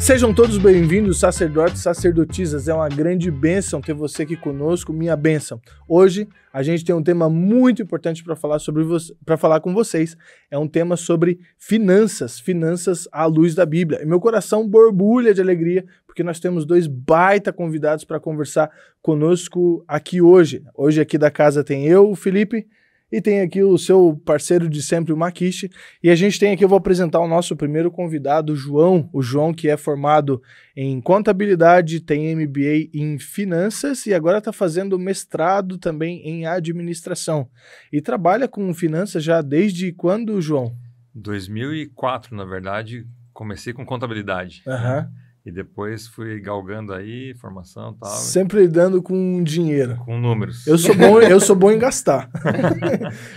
Sejam todos bem-vindos, sacerdotes e sacerdotisas. É uma grande bênção ter você aqui conosco, minha bênção. Hoje a gente tem um tema muito importante para falar com vocês. É um tema sobre finanças à luz da Bíblia. E meu coração borbulha de alegria porque nós temos dois baita convidados para conversar conosco aqui hoje. Hoje aqui da casa tem eu, o Felipe, e tem aqui o seu parceiro de sempre, o Maquiche. E a gente tem aqui, eu vou apresentar o nosso primeiro convidado, o João. O João, que é formado em contabilidade, tem MBA em finanças e agora está fazendo mestrado também em administração. E trabalha com finanças já desde quando, João? 2004, na verdade, comecei com contabilidade. Aham. E depois fui galgando aí, formação e tal. Sempre lidando com dinheiro. Com números. Eu sou bom em gastar.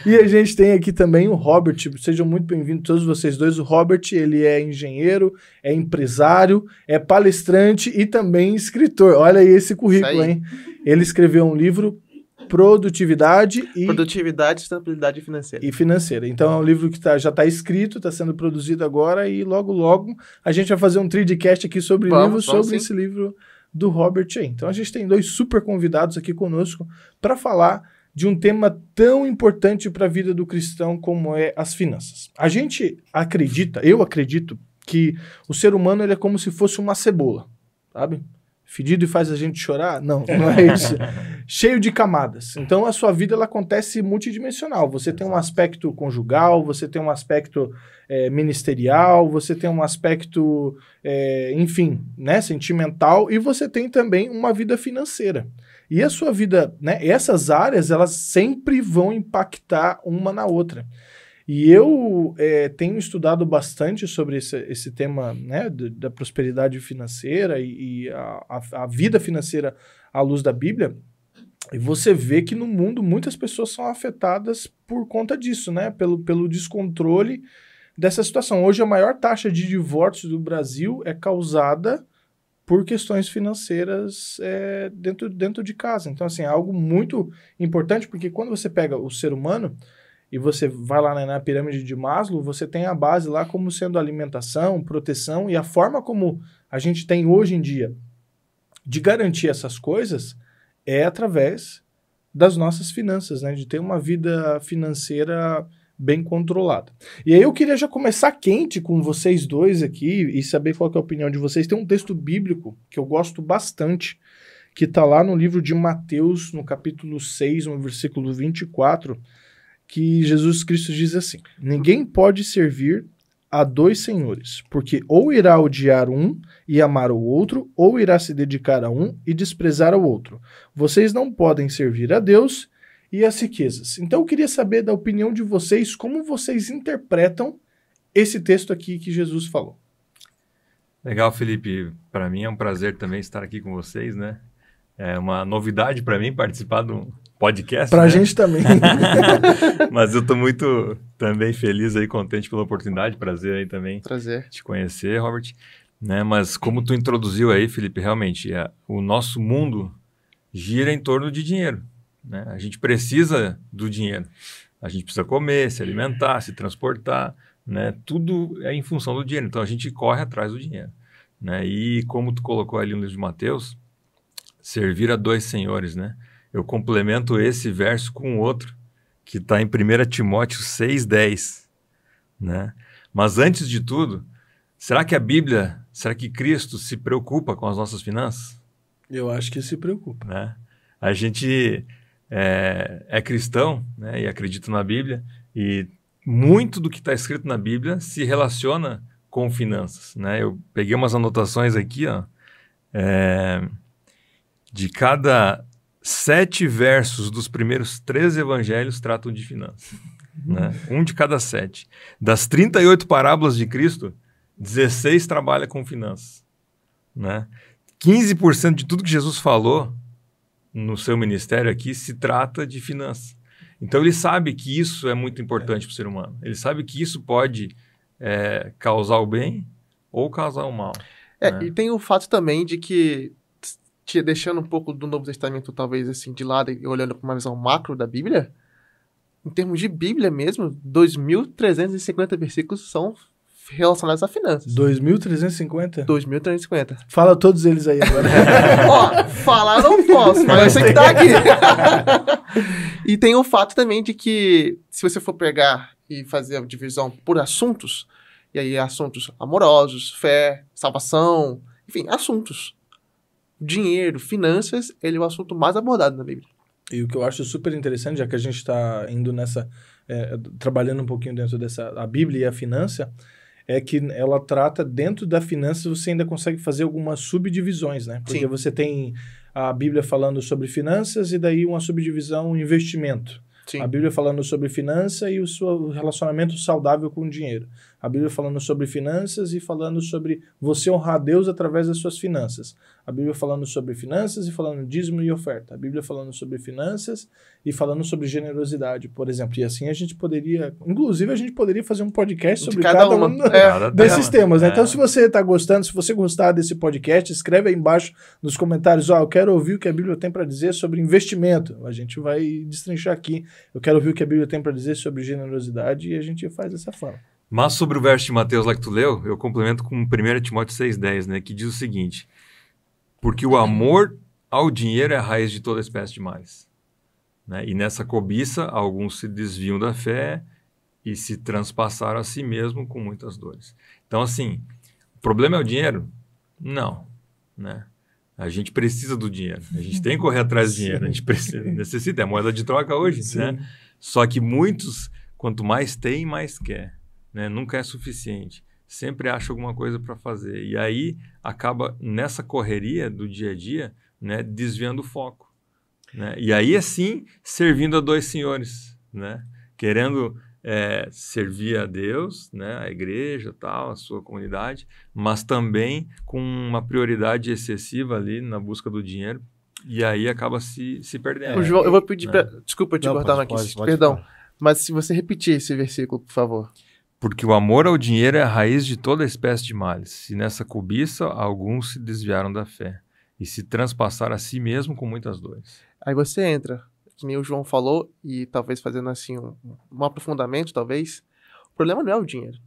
E a gente tem aqui também o Robert. Sejam muito bem-vindos todos vocês dois. O Robert, ele é engenheiro, é empresário, é palestrante e também escritor. Olha aí esse currículo, hein? Ele escreveu um livro, Produtividade e Estabilidade financeira. E financeira. Então é um livro que já está escrito, está sendo produzido agora e logo a gente vai fazer um tridcast aqui sobre esse livro do Robert aí. Então a gente tem dois super convidados aqui conosco para falar de um tema tão importante para a vida do cristão como é as finanças. A gente acredita, eu acredito, que o ser humano ele é como se fosse uma cebola, sabe? Fedido e faz a gente chorar? Não é isso. Cheio de camadas. Então, a sua vida ela acontece multidimensional. Você tem um aspecto conjugal, você tem um aspecto ministerial, você tem um aspecto, enfim, né, sentimental, e você tem também uma vida financeira. E a sua vida, né, essas áreas, elas sempre vão impactar uma na outra. E eu tenho estudado bastante sobre esse tema, né, da prosperidade financeira e a vida financeira à luz da Bíblia. E você vê que no mundo muitas pessoas são afetadas por conta disso, né, pelo descontrole dessa situação. Hoje a maior taxa de divórcio do Brasil é causada por questões financeiras dentro de casa. Então, assim, é algo muito importante, porque quando você pega o ser humano e você vai lá na pirâmide de Maslow, você tem a base lá como sendo alimentação, proteção, e a forma como a gente tem hoje em dia de garantir essas coisas é através das nossas finanças, né? De ter uma vida financeira bem controlada. E aí eu queria já começar quente com vocês dois aqui e saber qual que é a opinião de vocês. Tem um texto bíblico que eu gosto bastante, que está lá no livro de Mateus, no capítulo 6, no versículo 24, que Jesus Cristo diz assim: ninguém pode servir a dois senhores, porque ou irá odiar um e amar o outro, ou irá se dedicar a um e desprezar ao outro. Vocês não podem servir a Deus e às riquezas. Então eu queria saber da opinião de vocês, como vocês interpretam esse texto aqui que Jesus falou. Legal, Felipe. Para mim é um prazer também estar aqui com vocês, né? É uma novidade para mim participar do podcast, pra né? gente também. Mas eu tô muito também feliz aí, contente pela oportunidade, prazer aí também te conhecer, Robert, né? Mas como tu introduziu aí, Felipe, realmente, o nosso mundo gira em torno de dinheiro, né? A gente precisa do dinheiro, a gente precisa comer, se alimentar, se transportar, né? Tudo é em função do dinheiro, então a gente corre atrás do dinheiro, né? E como tu colocou ali no livro de Mateus, servir a dois senhores, né? Eu complemento esse verso com outro, que está em 1 Timóteo 6,10, né? Mas antes de tudo, será que Cristo se preocupa com as nossas finanças? Eu acho que se preocupa. Né? A gente é cristão, né? E acredita na Bíblia, e muito do que está escrito na Bíblia se relaciona com finanças, né? Eu peguei umas anotações aqui, ó, de cada 7 versos dos primeiros 3 evangelhos tratam de finanças, né? Um de cada 7. Das 38 parábolas de Cristo, 16 trabalha com finanças, né? 15% de tudo que Jesus falou no seu ministério aqui se trata de finanças. Então ele sabe que isso é muito importante para o ser humano. Ele sabe que isso pode causar o bem ou causar o mal. Né? E tem o fato também de que, deixando um pouco do Novo Testamento, talvez, assim, de lado e olhando para uma visão macro da Bíblia, em termos de Bíblia mesmo, 2.350 versículos são relacionados a finanças. 2.350? 2.350. Fala todos eles aí agora. Ó, falar não posso, mas eu sei que tá aqui. E tem o fato também de que, se você for pegar e fazer a divisão por assuntos, e aí assuntos amorosos, fé, salvação, enfim, assuntos. Dinheiro, finanças, ele é o assunto mais abordado na Bíblia. E o que eu acho super interessante, já que a gente está indo nessa... trabalhando um pouquinho dentro dessa... a Bíblia e a finança, é que ela trata, dentro da finança, você ainda consegue fazer algumas subdivisões, né? Porque você tem a Bíblia falando sobre finanças e daí uma subdivisão investimento. Sim. A Bíblia falando sobre finança e o seu relacionamento saudável com o dinheiro. A Bíblia falando sobre finanças e falando sobre você honrar a Deus através das suas finanças. A Bíblia falando sobre finanças e falando dízimo e oferta. A Bíblia falando sobre finanças e falando sobre generosidade, por exemplo. E assim a gente poderia... Inclusive, a gente poderia fazer um podcast sobre cada um desses temas. Né? Então, se você está gostando, se você gostar desse podcast, escreve aí embaixo nos comentários. Eu quero ouvir o que a Bíblia tem para dizer sobre investimento. A gente vai destrinchar aqui. Eu quero ouvir o que a Bíblia tem para dizer sobre generosidade e a gente faz dessa forma. Mas sobre o verso de Mateus lá que tu leu, eu complemento com 1 Timóteo 6,10, né, que diz o seguinte: porque o amor ao dinheiro é a raiz de toda espécie de males. Né? E nessa cobiça, alguns se desviam da fé e se transpassaram a si mesmo com muitas dores. Então, assim, o problema é o dinheiro? Não. Né? A gente precisa do dinheiro. A gente tem que correr atrás do dinheiro. A gente necessita. É a moeda de troca hoje. Né? Só que muitos, quanto mais tem, mais quer. Né? Nunca é suficiente. Sempre acha alguma coisa para fazer. E aí acaba, nessa correria do dia a dia, né, desviando o foco. Né? E aí, assim, servindo a dois senhores. Né? Querendo servir a Deus, né, a igreja, tal, a sua comunidade, mas também com uma prioridade excessiva ali na busca do dinheiro. E aí acaba se perdendo. João, eu vou pedir para... Desculpa te cortar aqui. Perdão. Mas se você repetir esse versículo, por favor. Porque o amor ao dinheiro é a raiz de toda espécie de males. E nessa cobiça, alguns se desviaram da fé e se transpassaram a si mesmo com muitas dores. Aí você entra, que nem o João falou, e talvez fazendo assim um aprofundamento, talvez. O problema não é o dinheiro,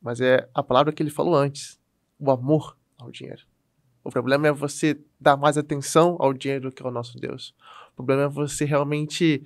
mas é a palavra que ele falou antes, o amor ao dinheiro. O problema é você dar mais atenção ao dinheiro do que ao nosso Deus. O problema é você realmente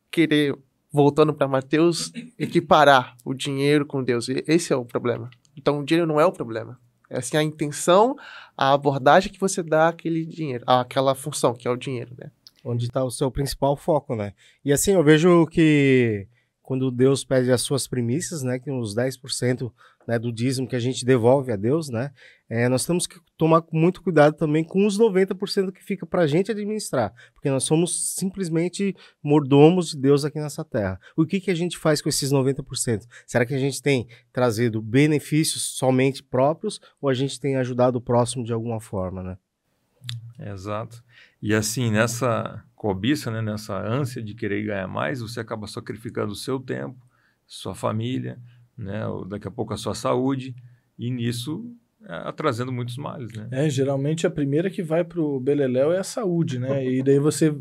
querer... Voltando para Mateus, equiparar o dinheiro com Deus. Esse é o problema. Então, o dinheiro não é o problema. É assim a intenção, a abordagem que você dá àquele dinheiro, àquela função, que é o dinheiro, né? Onde está o seu principal foco, né? E assim, eu vejo que quando Deus pede as suas primícias, né, que uns 10%, né, do dízimo que a gente devolve a Deus, né, nós temos que tomar muito cuidado também com os 90% que fica para a gente administrar, porque nós somos simplesmente mordomos de Deus aqui nessa terra. O que a gente faz com esses 90%? Será que a gente tem trazido benefícios somente próprios ou a gente tem ajudado o próximo de alguma forma, né? Exato. E assim, nessa cobiça, né, nessa ânsia de querer ganhar mais, você acaba sacrificando o seu tempo, sua família, né, ou daqui a pouco a sua saúde, e nisso trazendo muitos males, né? Geralmente a primeira que vai pro beleléu é a saúde, né? E daí você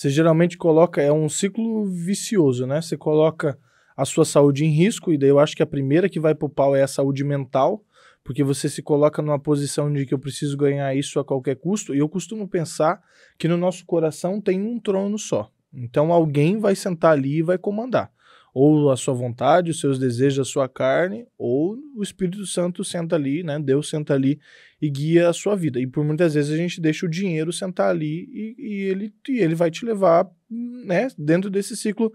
geralmente coloca, é um ciclo vicioso, né? Você coloca a sua saúde em risco, e daí eu acho que a primeira que vai pro pau é a saúde mental, porque você se coloca numa posição de que eu preciso ganhar isso a qualquer custo, e eu costumo pensar que no nosso coração tem um trono só. Então alguém vai sentar ali e vai comandar. Ou a sua vontade, os seus desejos, a sua carne, ou o Espírito Santo senta ali, né? Deus senta ali e guia a sua vida. E por muitas vezes a gente deixa o dinheiro sentar ali e ele vai te levar, né, dentro desse ciclo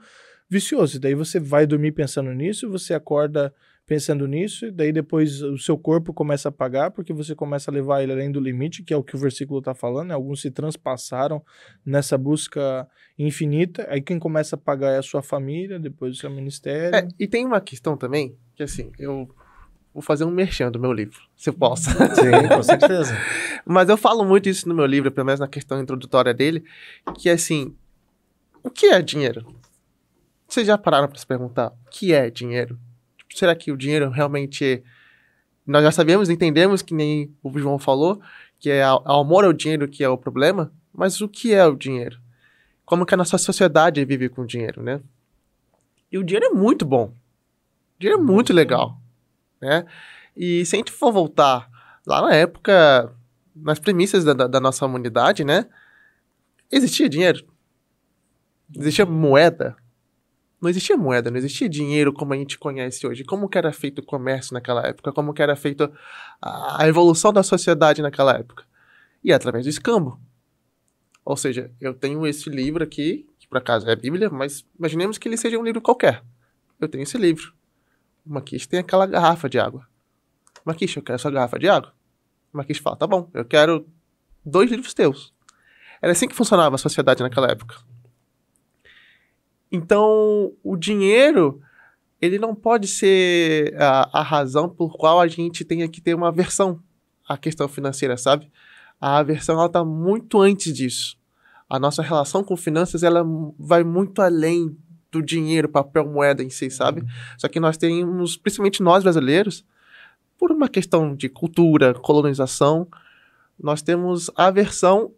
vicioso. E daí você vai dormir pensando nisso, você acorda pensando nisso, e daí depois o seu corpo começa a pagar, porque você começa a levar ele além do limite, que é o que o versículo está falando, né? Alguns se transpassaram nessa busca infinita, aí quem começa a pagar é a sua família, depois o seu ministério. E tem uma questão também, que assim, eu vou fazer um merchan do meu livro, se eu posso. Sim, com certeza. Mas eu falo muito isso no meu livro, pelo menos na questão introdutória dele, que assim, o que é dinheiro? Vocês já pararam para se perguntar o que é dinheiro? Será que o dinheiro realmente... Nós já sabemos, entendemos, que nem o João falou, que é o amor ao dinheiro que é o problema, mas o que é o dinheiro? Como que a nossa sociedade vive com o dinheiro, né? E o dinheiro é muito bom. O dinheiro é muito legal. né? E se a gente for voltar lá na época, nas premissas da nossa humanidade, né? Existia dinheiro? Existia moeda? Não existia moeda, não existia dinheiro como a gente conhece hoje. Como que era feito o comércio naquela época? Como que era feita a evolução da sociedade naquela época? E através do escambo. Ou seja, eu tenho esse livro aqui, que por acaso é a Bíblia, mas imaginemos que ele seja um livro qualquer. Eu tenho esse livro. O Maquixe tem aquela garrafa de água. Maquixe, eu quero essa garrafa de água. O Maquixe fala, tá bom, eu quero 2 livros teus. Era assim que funcionava a sociedade naquela época. Então, o dinheiro, ele não pode ser a razão por qual a gente tenha que ter uma aversão à questão financeira, sabe? A aversão, ela está muito antes disso. A nossa relação com finanças, ela vai muito além do dinheiro, papel, moeda em si, sabe? Só que nós temos, principalmente nós brasileiros, por uma questão de cultura, colonização, nós temos aversão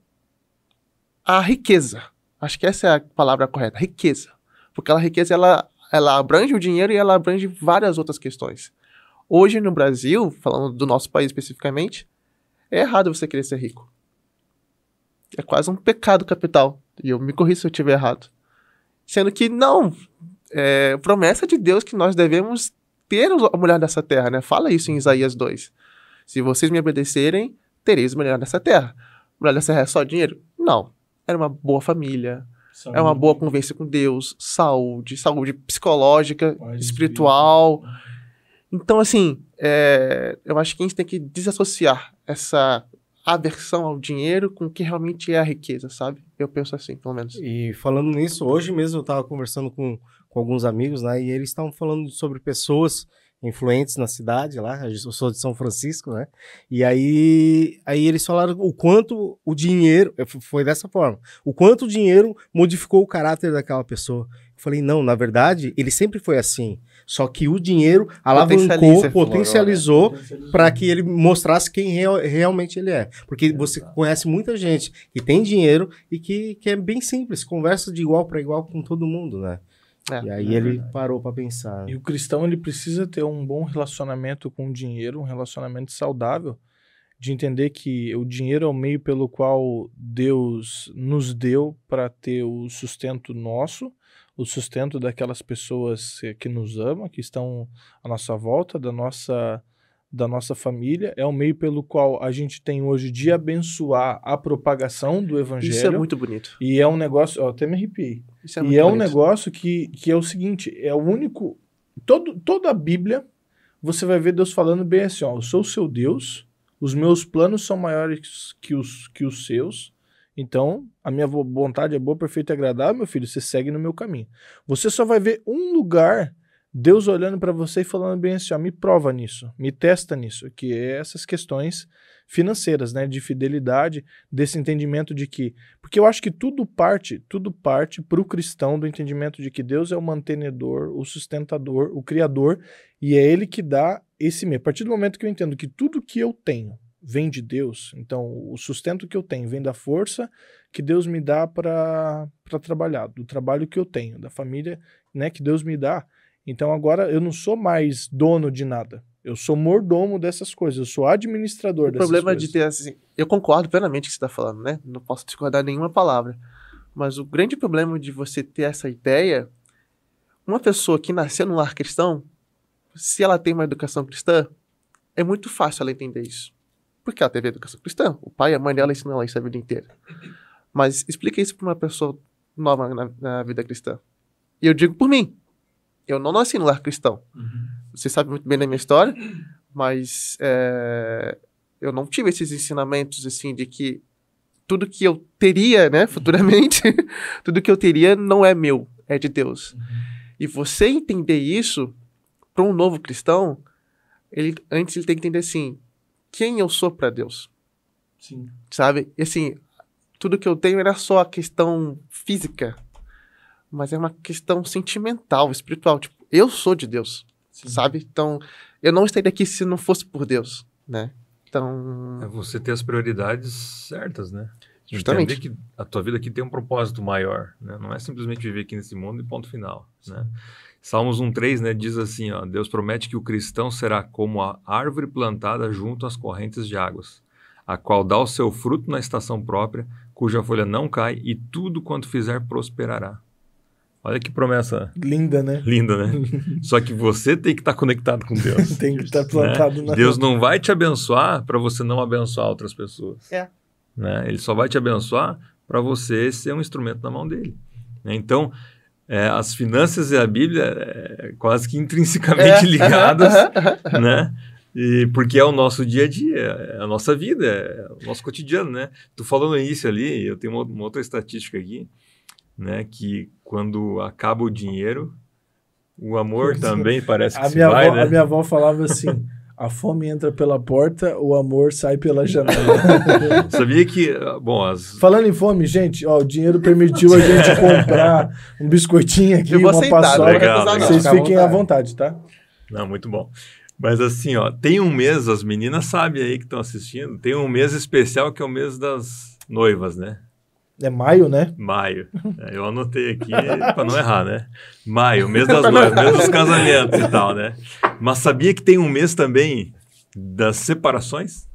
à riqueza. Acho que essa é a palavra correta, riqueza. Porque a riqueza, ela abrange o dinheiro e ela abrange várias outras questões. Hoje no Brasil, falando do nosso país especificamente, é errado você querer ser rico. É quase um pecado capital. E eu me corrijo se eu estiver errado. Sendo que não, é promessa de Deus que nós devemos ter a mulher dessa terra, né? Fala isso em Isaías 2. Se vocês me obedecerem, tereis mulher dessa terra. Mulher dessa terra é só dinheiro? Não. Era uma boa família, é uma boa convivência com Deus, saúde psicológica, espiritual. Então, assim, eu acho que a gente tem que desassociar essa aversão ao dinheiro com o que realmente é a riqueza, sabe? Eu penso assim, pelo menos. E falando nisso, hoje mesmo eu estava conversando com alguns amigos, né? E eles estavam falando sobre pessoas influentes na cidade lá, eu sou de São Francisco, né? E aí eles falaram o quanto o dinheiro, foi dessa forma, o quanto o dinheiro modificou o caráter daquela pessoa. Eu falei, não, na verdade, ele sempre foi assim, só que o dinheiro alavancou, potencializou para que ele mostrasse quem realmente ele é. Porque você conhece muita gente que tem dinheiro e que é bem simples, conversa de igual para igual com todo mundo, né? E aí ele parou para pensar. E o cristão, ele precisa ter um bom relacionamento com o dinheiro, um relacionamento saudável, de entender que o dinheiro é o meio pelo qual Deus nos deu para ter o sustento nosso, o sustento daquelas pessoas que nos amam, que estão à nossa volta, da nossa família, é o meio pelo qual a gente tem hoje de abençoar a propagação do evangelho. Isso é muito bonito. E é um negócio, até me arrepiei. Isso é muito bonito. Um negócio que é o seguinte, é o único, toda a Bíblia, você vai ver Deus falando bem assim, ó, eu sou o seu Deus, os meus planos são maiores que os seus, então a minha vontade é boa, perfeita e agradável, meu filho, você segue no meu caminho. Você só vai ver um lugar Deus olhando para você e falando bem assim, ó, me prova nisso, me testa nisso, que é essas questões financeiras, né, de fidelidade, desse entendimento de que, porque eu acho que tudo parte para o cristão do entendimento de que Deus é o mantenedor, o sustentador, o criador, e é ele que dá esse meio. A partir do momento que eu entendo que tudo que eu tenho vem de Deus, então o sustento que eu tenho vem da força que Deus me dá para trabalhar, do trabalho que eu tenho, da família, né, que Deus me dá. Então agora eu não sou mais dono de nada. Eu sou mordomo dessas coisas, eu sou administrador dessas coisas. O problema de ter assim, eu concordo plenamente com o que você está falando, né? Não posso discordar nenhuma palavra. Mas o grande problema de você ter essa ideia, uma pessoa que nasceu num lar cristão, se ela tem uma educação cristã, é muito fácil ela entender isso. Porque ela teve educação cristã. O pai e a mãe dela ensinam ela isso a vida inteira. Mas explica isso para uma pessoa nova na vida cristã. E eu digo por mim. Eu não nasci no lar cristão. Você sabe muito bem da minha história, mas eu não tive esses ensinamentos, assim, de que tudo que eu teria, né, futuramente, tudo que eu teria não é meu, é de Deus. E você entender isso, para um novo cristão, antes ele tem que entender, assim, quem eu sou para Deus. Sim. Sabe? E, assim, tudo que eu tenho era só a questão física, mas é uma questão sentimental, espiritual. Tipo, eu sou de Deus, sabe? Então, eu não estaria aqui se não fosse por Deus, né? Então... É você ter as prioridades certas, né? Justamente. Entender que a tua vida aqui tem um propósito maior, né? Não é simplesmente viver aqui nesse mundo e ponto final, né? Salmos 1:3, né, diz assim, ó, Deus promete que o cristão será como a árvore plantada junto às correntes de águas, a qual dá o seu fruto na estação própria, cuja folha não cai e tudo quanto fizer prosperará. Olha que promessa linda, né? Linda, né? Só que você tem que estar conectado com Deus. Tem que estar plantado na Deus não vai te abençoar para você não abençoar outras pessoas. Né? Ele só vai te abençoar para você ser um instrumento na mão dele. Né? Então, as finanças e a Bíblia quase que intrinsecamente ligadas, né? E porque é o nosso dia a dia, é a nossa vida, é o nosso cotidiano, né? Tu falou no início ali, eu tenho uma outra estatística aqui, né? Que quando acaba o dinheiro, o amor também parece que se vai, né? A minha avó falava assim... A fome entra pela porta, o amor sai pela janela. Sabia que... Bom, Falando em fome, gente, ó, o dinheiro permitiu a gente comprar um biscoitinho aqui, uma paçoca. Legal. Vocês fiquem à vontade, tá? Não, muito bom. Mas assim, ó, tem um mês, as meninas sabem aí que estão assistindo, tem um mês especial que é o mês das noivas, né? É maio, né? Maio. Eu anotei aqui para não errar, né? Maio, mês das noivas, mês dos casamentos e tal, né? Mas sabia que tem um mês também das separações?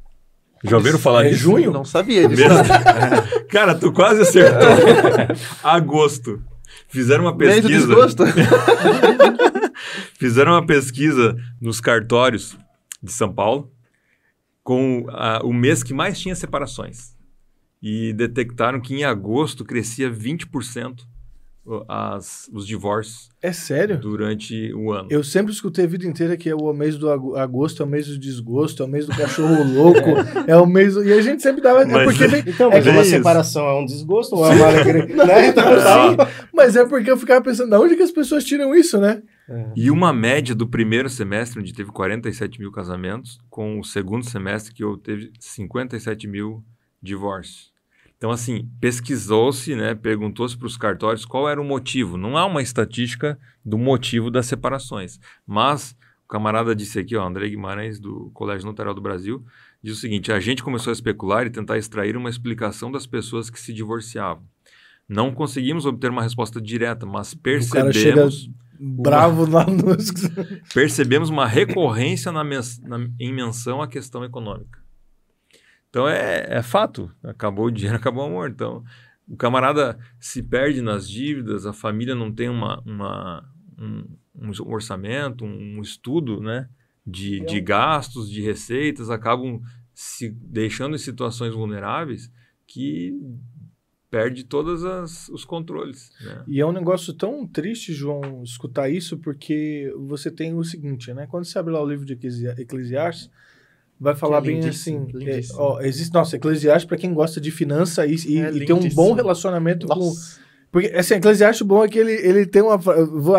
Já ouviram falar disso? Junho? Não sabia disso. Cara, tu quase acertou. Agosto. Fizeram uma pesquisa. Mês do desgosto. Fizeram uma pesquisa nos cartórios de São Paulo com o mês que mais tinha separações. E detectaram que em agosto crescia 20% os divórcios. É sério? Durante o ano. Eu sempre escutei a vida inteira que é o mês do agosto, é o mês do desgosto, é o mês do cachorro louco, é o mês do... E a gente sempre dava... Mas, porque então, mas uma separação é um desgosto ou é uma alegria? Né? Então, mas é porque eu ficava pensando, de onde que as pessoas tiram isso, né? E uma média do primeiro semestre, onde teve 47 mil casamentos, com o segundo semestre, que teve 57 mil divórcios. Então, assim, pesquisou-se, né, perguntou-se para os cartórios qual era o motivo. Não há uma estatística do motivo das separações. Mas o camarada disse aqui, André Guimarães, do Colégio Notarial do Brasil, diz o seguinte: a gente começou a especular e tentar extrair uma explicação das pessoas que se divorciavam. Não conseguimos obter uma resposta direta, mas percebemos... bravo lá no... Percebemos uma recorrência em menção à questão econômica. Então, é fato. Acabou o dinheiro, acabou o amor. Então, o camarada se perde nas dívidas, a família não tem um orçamento, um estudo, né, de gastos, de receitas, acabam se deixando em situações vulneráveis que perde todos os controles. Né? E é um negócio tão triste, João, escutar isso, porque você tem o seguinte, né? Quando você abre lá o livro de Eclesiastes, vai falar bem assim, existe, Eclesiastes para quem gosta de finança e tem um bom relacionamento com... Porque, assim, Eclesiastes bom é que ele tem uma...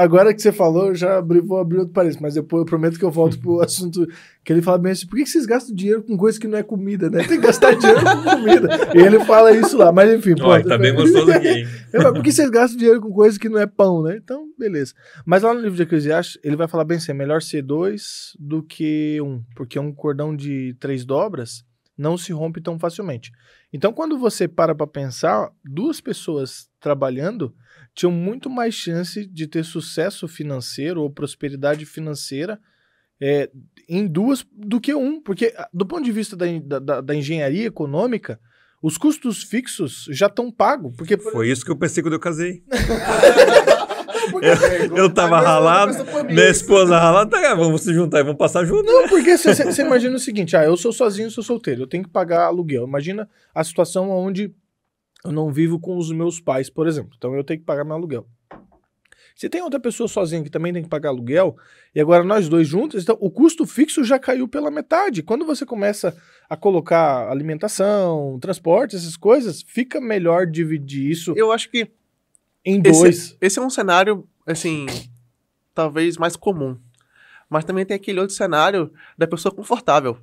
Agora que você falou, eu já vou abrir outro parênteses, mas depois eu prometo que eu volto pro assunto que ele fala bem assim, por que vocês gastam dinheiro com coisa que não é comida, né? Tem que gastar dinheiro com comida. E ele fala isso lá, mas enfim... Tá bem gostoso aqui, hein? Por que vocês gastam dinheiro com coisa que não é pão, né? Então, beleza. Mas lá no livro de Eclesiastes, ele vai falar bem assim, é melhor ser 2 do que 1, porque um cordão de 3 dobras não se rompe tão facilmente. Então, quando você para pensar, 2 pessoas trabalhando tinham muito mais chance de ter sucesso financeiro ou prosperidade financeira em 2 do que 1, porque do ponto de vista da engenharia econômica, os custos fixos já estão pagos. Porque, Foi isso que eu pensei quando eu casei. Eu tava ralado, minha esposa ralada, vamos se juntar e vamos passar junto. Não, porque você imagina o seguinte, eu sou sozinho, sou solteiro, eu tenho que pagar aluguel. Imagina a situação onde eu não vivo com os meus pais, por exemplo. Então eu tenho que pagar meu aluguel. Se tem outra pessoa sozinha que também tem que pagar aluguel, e agora nós 2 juntos, então o custo fixo já caiu pela metade. Quando você começa a colocar alimentação, transporte, essas coisas, fica melhor dividir isso. Eu acho que em 2. Esse é um cenário, assim, talvez mais comum. Mas também tem aquele outro cenário da pessoa confortável.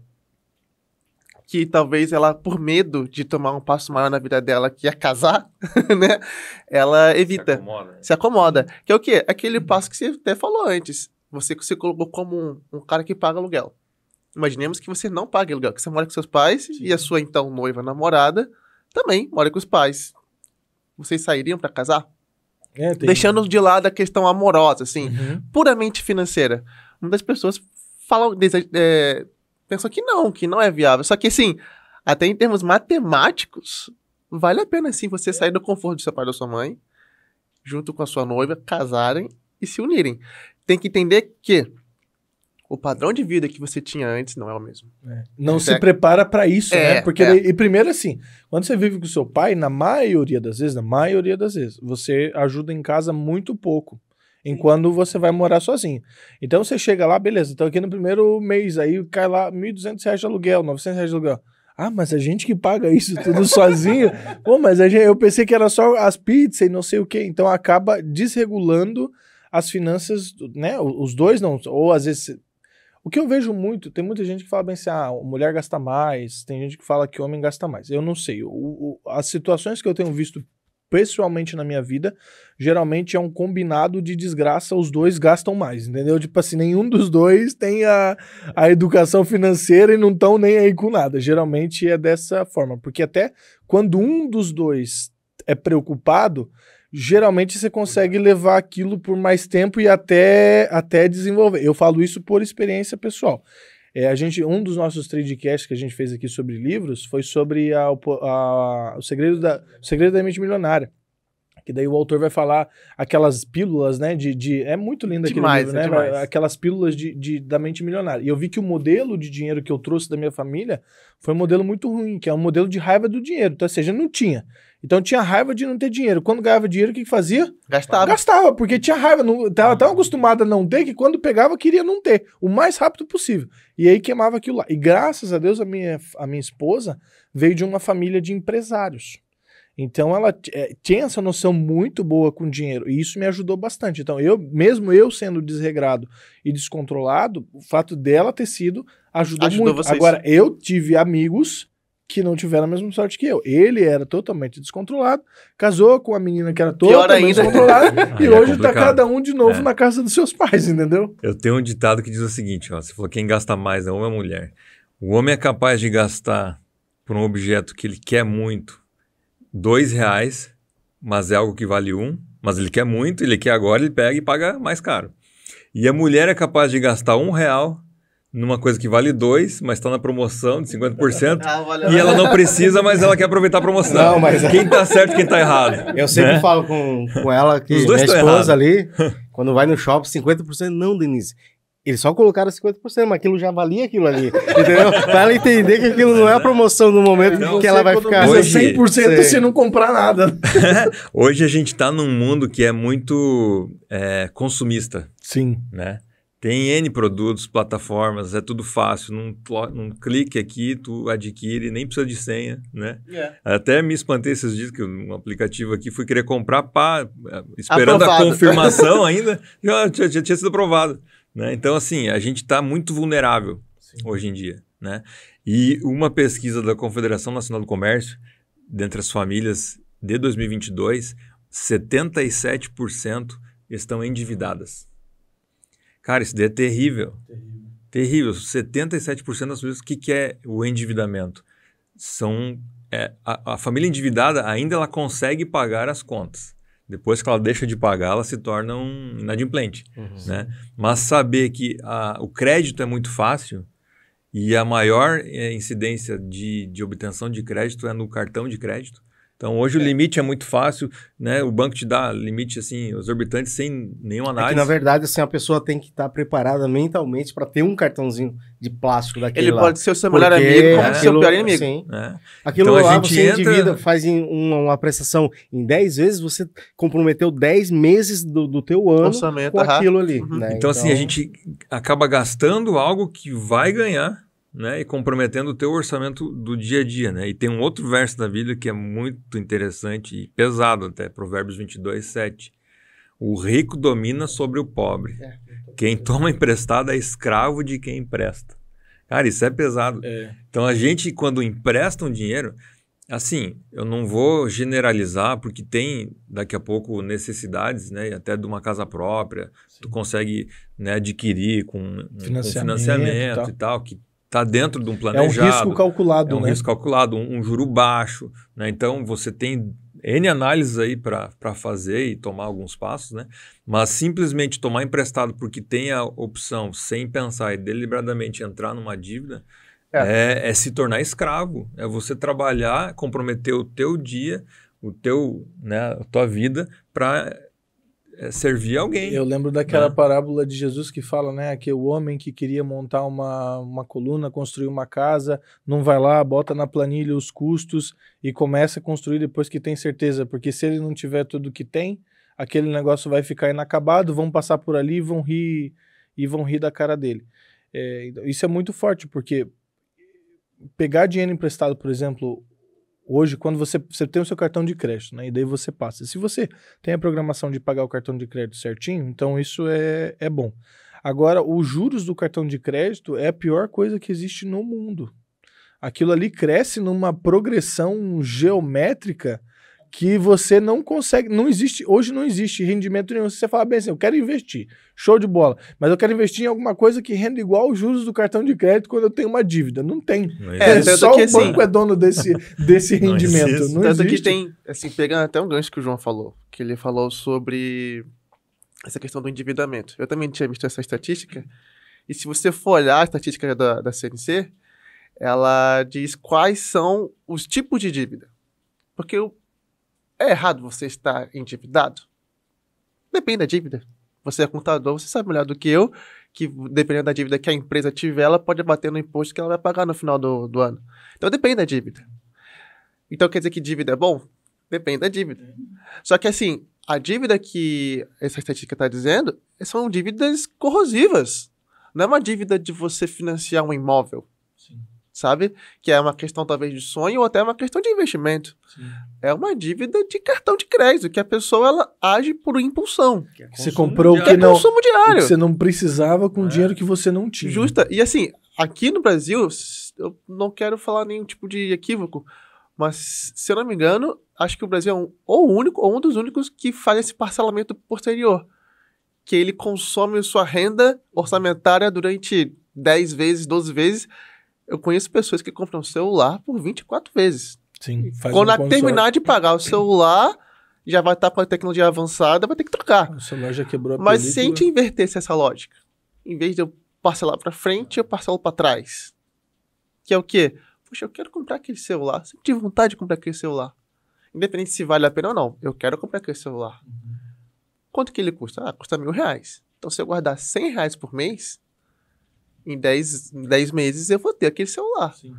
Que talvez ela, por medo de tomar um passo maior na vida dela, que é casar, né? Ela evita. Se acomoda. Que é o quê? Aquele passo que você até falou antes. Você se colocou como um cara que paga aluguel. Imaginemos que você não paga aluguel, que você mora com seus pais. Sim. E a sua, então, noiva, namorada, também mora com os pais. Vocês sairiam para casar? Deixando de lado a questão amorosa, assim, puramente financeira. Muitas pessoas falam, pensam que não é viável. Só que, assim, até em termos matemáticos, vale a pena, sim, você sair do conforto do seu pai e da sua mãe, junto com a sua noiva, casarem e se unirem. Tem que entender que o padrão de vida que você tinha antes não é o mesmo. Não se prepara para isso, né? Porque e primeiro assim, quando você vive com o seu pai, na maioria das vezes, você ajuda em casa muito pouco. Enquanto você vai morar sozinho. Então você chega lá, beleza, então aqui no primeiro mês, aí cai lá R$1.200 de aluguel, R$900 de aluguel. Ah, mas a gente que paga isso tudo sozinho? Pô, mas eu pensei que era só as pizzas e não sei o quê. Então acaba desregulando as finanças, né? Os dois não, ou às vezes... O que eu vejo muito, tem muita gente que fala bem assim, a mulher gasta mais, tem gente que fala que o homem gasta mais. Eu não sei. As situações que eu tenho visto pessoalmente na minha vida, geralmente é um combinado de desgraça, os dois gastam mais, entendeu? Tipo assim, nenhum dos dois tem a educação financeira e não estão nem aí com nada. Geralmente é dessa forma, porque até quando um dos dois é preocupado, geralmente você consegue levar aquilo por mais tempo e até desenvolver. Eu falo isso por experiência pessoal. Um dos nossos tradcasts que a gente fez aqui sobre livros foi sobre o segredo da mente milionária. Que daí o autor vai falar aquelas pílulas, né? É muito lindo aquele livro, né? Demais. Aquelas pílulas da mente milionária. E eu vi que o modelo de dinheiro que eu trouxe da minha família foi um modelo muito ruim, que é um modelo de raiva do dinheiro. Então, ou seja, não tinha. Então tinha raiva de não ter dinheiro. Quando ganhava dinheiro, o que fazia? Gastava, porque tinha raiva. Tava tão acostumado a não ter que quando pegava, queria não ter. O mais rápido possível. E aí queimava aquilo lá. E graças a Deus, a minha esposa veio de uma família de empresários. Então ela tinha essa noção muito boa com dinheiro. E isso me ajudou bastante. Então mesmo eu sendo desregrado e descontrolado, o fato dela ter sido ajudou muito. Vocês. Agora, eu tive amigos que não tiveram a mesma sorte que eu. Ele era totalmente descontrolado, casou com a menina que era totalmente descontrolada e hoje tá cada um de novo na casa dos seus pais, entendeu? Eu tenho um ditado que diz o seguinte, ó, você falou quem gasta mais é homem ou mulher. O homem é capaz de gastar por um objeto que ele quer muito R$2, mas é algo que vale 1, mas ele quer muito, ele quer agora, ele pega e paga mais caro. E a mulher é capaz de gastar R$1 numa coisa que vale 2, mas está na promoção de 50%, e ela não precisa, mas ela quer aproveitar a promoção. Não, mas... Quem tá certo e quem tá errado? Eu sempre falo com ela que minha esposa ali, quando vai no shopping, 50%, não, Denise. Eles só colocaram 50%, mas aquilo já valia aquilo ali, entendeu? Pra ela entender que aquilo não é a promoção no momento que ela vai ficar... Hoje, 100% se não comprar nada. Hoje a gente tá num mundo que é muito consumista. Sim. Né? Tem N produtos, plataformas, é tudo fácil. Num clique aqui, tu adquire, nem precisa de senha, né? Até me espantei esses dias que um aplicativo aqui fui querer comprar, esperando aprovado. A confirmação ainda, já tinha sido aprovado. Né? Então, assim, a gente está muito vulnerável hoje em dia. Né? E uma pesquisa da Confederação Nacional do Comércio, dentre as famílias de 2022, 77% estão endividadas. Cara, isso daí é terrível. Terrível. 77% das pessoas, o que é o endividamento? A família endividada ainda ela consegue pagar as contas. Depois que ela deixa de pagar, ela se torna um inadimplente. Né? Mas saber que o crédito é muito fácil e a maior incidência de obtenção de crédito é no cartão de crédito. Então, hoje o limite é muito fácil, né? O banco te dá limite, assim, exorbitante sem nenhuma análise. É que, na verdade, assim, a pessoa tem que estar preparada mentalmente para ter um cartãozinho de plástico daquele lá. Ele pode ser o seu melhor amigo como o seu pior inimigo. Sim. Aquilo então, lá você endivida, faz uma prestação em 10 vezes, você comprometeu 10 meses do teu ano com aquilo ali. Né? Então, assim, a gente acaba gastando algo que vai ganhar, né, e comprometendo o teu orçamento do dia a dia, né? E tem um outro verso da Bíblia que é muito interessante e pesado até, Provérbios 22:7. O rico domina sobre o pobre. Quem toma emprestado é escravo de quem empresta. Cara, isso é pesado. Então a gente, quando empresta um dinheiro, assim, eu não vou generalizar, porque tem daqui a pouco necessidades, né, até de uma casa própria, tu consegue, né, adquirir com financiamento e tal, que está dentro de um planejado. É um risco calculado, né? É um risco calculado, um juro baixo, né? Então, você tem N análises aí para fazer e tomar alguns passos, né? Mas simplesmente tomar emprestado porque tem a opção, sem pensar e deliberadamente entrar numa dívida, é se tornar escravo. É você trabalhar, comprometer o teu dia, né, a tua vida para servir alguém. Eu lembro daquela parábola de Jesus que fala, né, que o homem que queria montar uma coluna, construir uma casa, não vai lá, bota na planilha os custos e começa a construir depois que tem certeza, porque se ele não tiver tudo que tem, aquele negócio vai ficar inacabado, vão passar por ali e vão rir da cara dele. Isso é muito forte, porque pegar dinheiro emprestado, por exemplo, hoje, quando você tem o seu cartão de crédito, né, e daí você passa. Se você tem a programação de pagar o cartão de crédito certinho, então isso é bom. Agora, os juros do cartão de crédito é a pior coisa que existe no mundo. Aquilo ali cresce numa progressão geométrica que você não consegue, hoje não existe rendimento nenhum. Se você falar bem assim, eu quero investir, show de bola, mas eu quero investir em alguma coisa que renda igual os juros do cartão de crédito quando eu tenho uma dívida. Não tem. Só o banco é dono desse rendimento. Não tanto existe. Que tem, assim, pegando até um gancho que o João falou, que ele falou sobre essa questão do endividamento. Eu também tinha visto essa estatística, e se você for olhar a estatística da CNC, ela diz quais são os tipos de dívida. Porque é errado você estar endividado? Depende da dívida. Você é contador, você sabe melhor do que eu, que dependendo da dívida que a empresa tiver, ela pode bater no imposto que ela vai pagar no final do ano. Então depende da dívida. Então quer dizer que dívida é bom? Depende da dívida. Só que assim, a dívida que essa estatística está dizendo são dívidas corrosivas. Não é uma dívida de você financiar um imóvel. Sim. Sabe? Que é uma questão talvez de sonho ou até uma questão de investimento. Sim. É uma dívida de cartão de crédito, que a pessoa ela age por impulsão. Que você comprou o que não, consumo diário. O que você não precisava com dinheiro que você não tinha. Justa. E assim, aqui no Brasil, eu não quero falar nenhum tipo de equívoco, mas se eu não me engano, acho que o Brasil é o único, ou um dos únicos que faz esse parcelamento posterior. Que ele consome sua renda orçamentária durante 10 vezes, 12 vezes. Eu conheço pessoas que compram um celular por 24 vezes. Sim, quando terminar de pagar o celular, já vai estar com a tecnologia avançada, vai ter que trocar. O celular já quebrou a Mas película. Se a gente invertesse essa lógica, em vez de eu parcelar para frente, eu parcelo para trás. Que é o quê? Poxa, eu quero comprar aquele celular. Sempre tive vontade de comprar aquele celular. Independente se vale a pena ou não. Eu quero comprar aquele celular. Uhum. Quanto que ele custa? Custa R$1.000. Então, se eu guardar R$100 por mês, em 10 meses eu vou ter aquele celular. Sim.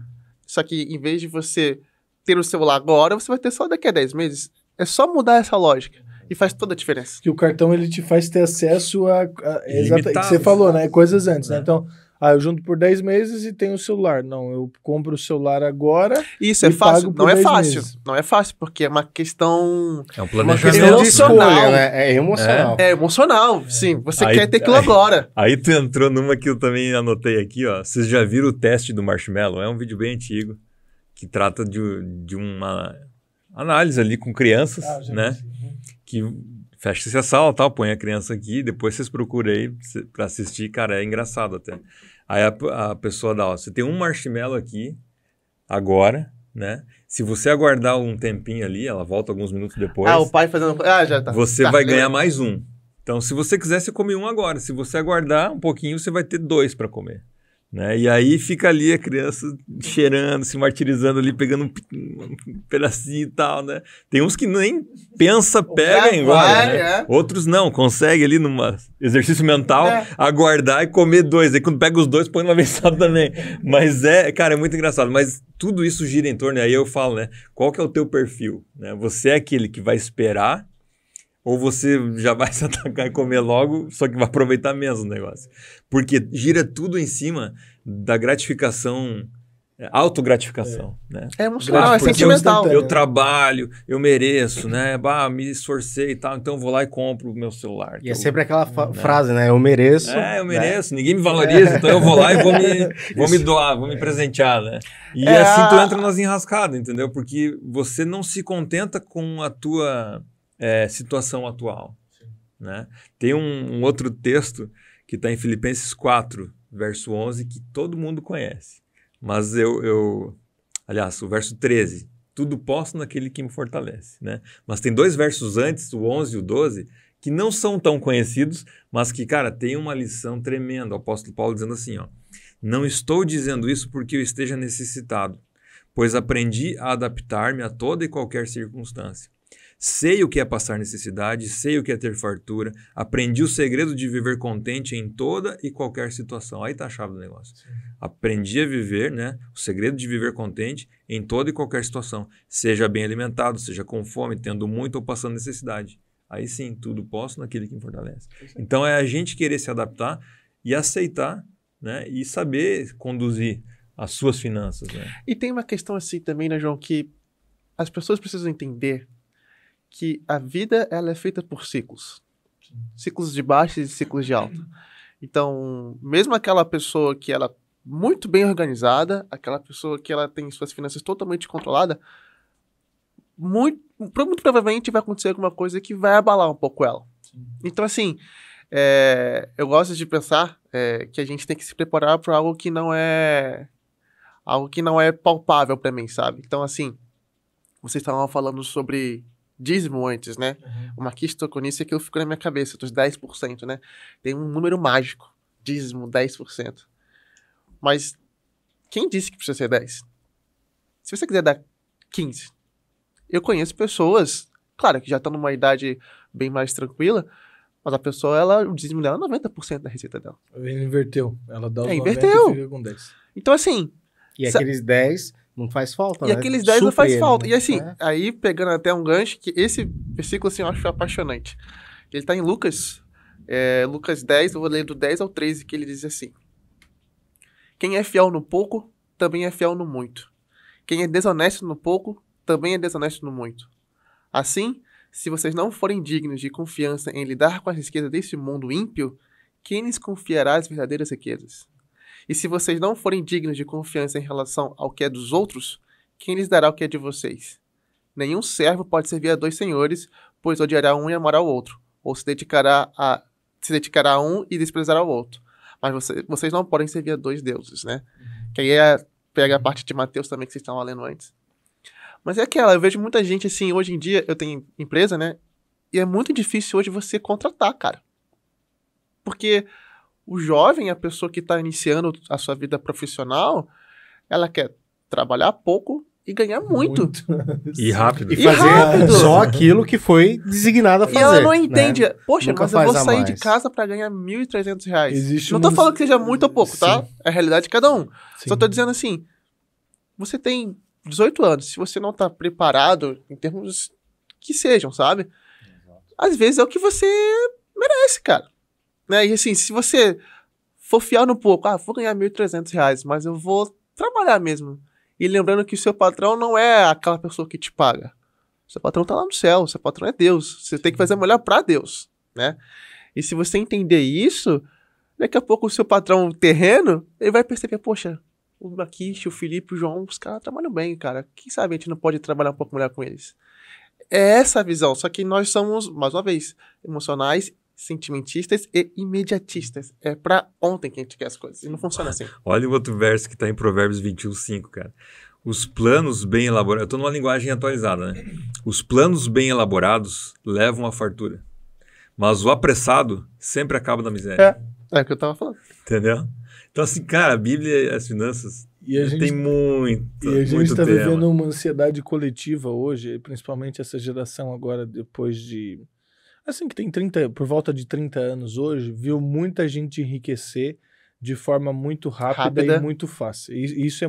Só que em vez de você ter o celular agora, você vai ter só daqui a 10 meses. É só mudar essa lógica. E faz toda a diferença. Que o cartão ele te faz ter acesso a exatamente. Você falou, né? Coisas antes, né? Então, eu junto por 10 meses e tenho o celular. Não, eu compro o celular agora. Isso é fácil. Não é fácil. Meses. Não é fácil, porque é uma questão. É um planejamento emocional. Né? É emocional. É emocional, sim. Você quer ter aquilo agora. Aí tu entrou numa que eu também anotei aqui, ó. Vocês já viram o teste do marshmallow? É um vídeo bem antigo que trata de uma análise ali com crianças, né? Que fecha-se a sala, tal, põe a criança aqui, depois vocês procuram aí pra assistir, cara, é engraçado até. Aí a pessoa dá, ó, você tem um marshmallow aqui, agora, né? Se você aguardar um tempinho ali, ela volta alguns minutos depois. O pai fazendo... já tá. Você vai ganhar mais um. Então, se você quiser, você come um agora. Se você aguardar um pouquinho, você vai ter 2 para comer. Né? E aí fica ali a criança cheirando, se martirizando ali, pegando um pedacinho e tal, né? Tem uns que nem pensa, pega igual, né? Outros não, consegue ali num exercício mental aguardar e comer 2. Aí quando pega os 2, põe uma vez só também. Mas cara, é muito engraçado. Mas tudo isso gira em torno, aí eu falo, né? Qual que é o teu perfil? Né? Você é aquele que vai esperar ou você já vai se atacar e comer logo, só que vai aproveitar menos o negócio. Porque gira tudo em cima da gratificação, autogratificação. Né? É emocional, é sentimental. Eu trabalho, eu mereço, né? Me esforcei e tal, então eu vou lá e compro o meu celular. E é sempre aquela frase, né? Eu mereço. Eu mereço, ninguém me valoriza, então eu vou lá e vou me doar, vou me presentear, né? E assim tu entra nas enrascadas, entendeu? Porque você não se contenta com a tua... situação atual. Né? Tem um outro texto que está em Filipenses 4, verso 11, que todo mundo conhece. Mas aliás, o verso 13, tudo posso naquele que me fortalece, né? Mas tem 2 versos antes, o 11 e o 12, que não são tão conhecidos, mas que, cara, tem uma lição tremenda. O apóstolo Paulo dizendo assim, ó, não estou dizendo isso porque eu esteja necessitado, pois aprendi a adaptar-me a toda e qualquer circunstância. Sei o que é passar necessidade, sei o que é ter fartura, aprendi o segredo de viver contente em toda e qualquer situação. Aí está a chave do negócio. Sim. Aprendi a viver, né? O segredo de viver contente em toda e qualquer situação. Seja bem alimentado, seja com fome, tendo muito ou passando necessidade. Aí sim, tudo posso naquele que me fortalece. Então é a gente querer se adaptar e aceitar, né? E saber conduzir as suas finanças, né? E tem uma questão assim também, né, João, que as pessoas precisam entender que a vida ela é feita por ciclos. Ciclos de baixa e ciclos de alta. Então, mesmo aquela pessoa que ela é muito bem organizada, aquela pessoa que ela tem suas finanças totalmente controladas, muito provavelmente vai acontecer alguma coisa que vai abalar um pouco ela. Então, assim, eu gosto de pensar que a gente tem que se preparar para algo que não é palpável para mim, sabe? Então, assim, vocês estavam falando sobre dízimo antes, né? Uma questão tocou nisso que eu fico na minha cabeça, dos 10%, né? Tem um número mágico, dízimo, 10%. Mas quem disse que precisa ser 10? Se você quiser dar 15, eu conheço pessoas, claro, que já estão numa idade bem mais tranquila, mas a pessoa, o dízimo dela é 90% da receita dela. Ele inverteu. Ela dá os 90 inverteu. E fica com 10. Então, assim... E aqueles 10 não faz falta, né? E aqueles 10 não faz falta. E assim, aí pegando até um gancho, que esse versículo, assim, eu acho apaixonante. Ele tá em Lucas 10, eu vou ler do 10 ao 13, que ele diz assim: quem é fiel no pouco, também é fiel no muito. Quem é desonesto no pouco, também é desonesto no muito. Assim, se vocês não forem dignos de confiança em lidar com as riquezas desse mundo ímpio, quem lhes confiará as verdadeiras riquezas? E se vocês não forem dignos de confiança em relação ao que é dos outros, quem lhes dará o que é de vocês? Nenhum servo pode servir a 2 senhores, pois odiará um e amará o outro, ou se dedicará a um e desprezará o outro. Mas vocês não podem servir a 2 deuses, né? Que aí pega a parte de Mateus também que vocês estavam lendo antes. Mas é aquela, eu vejo muita gente assim, hoje em dia, eu tenho empresa, né? E é muito difícil hoje você contratar, cara. Porque o jovem, a pessoa que está iniciando a sua vida profissional, ela quer trabalhar pouco e ganhar muito. E rápido. E fazer só aquilo que foi designado a fazer. E ela não entende. Né? Poxa, nunca mas eu vou sair de casa para ganhar R$1.300. Existe não tô falando que seja muito ou pouco, tá? Sim. É a realidade de cada um. Sim. Só tô dizendo assim, você tem 18 anos, se você não tá preparado em termos que sejam, sabe? Às vezes é o que você merece, cara. Né? E assim, se você for fiel no pouco, vou ganhar R$1.300, mas eu vou trabalhar mesmo. E lembrando que o seu patrão não é aquela pessoa que te paga. O seu patrão tá lá no céu, o seu patrão é Deus. Você tem que fazer o melhor pra Deus, né? E se você entender isso, daqui a pouco o seu patrão terreno, ele vai perceber, poxa, o Maquiche, o Felipe, o João, os caras trabalham bem, cara. Quem sabe a gente não pode trabalhar um pouco melhor com eles? É essa a visão, só que nós somos, mais uma vez, emocionais, sentimentistas e imediatistas. É pra ontem que a gente quer as coisas. E não funciona assim. Olha o outro verso que tá em Provérbios 21:5, cara. Os planos bem elaborados... Eu tô numa linguagem atualizada, né? Os planos bem elaborados levam à fartura. Mas o apressado sempre acaba na miséria. É o que eu tava falando. Entendeu? Então, assim, cara, a Bíblia e as finanças tem muito. E a gente está vivendo uma ansiedade coletiva hoje, principalmente essa geração agora, depois de... Assim, que tem por volta de 30 anos hoje, viu muita gente enriquecer de forma muito rápida e muito fácil. Isso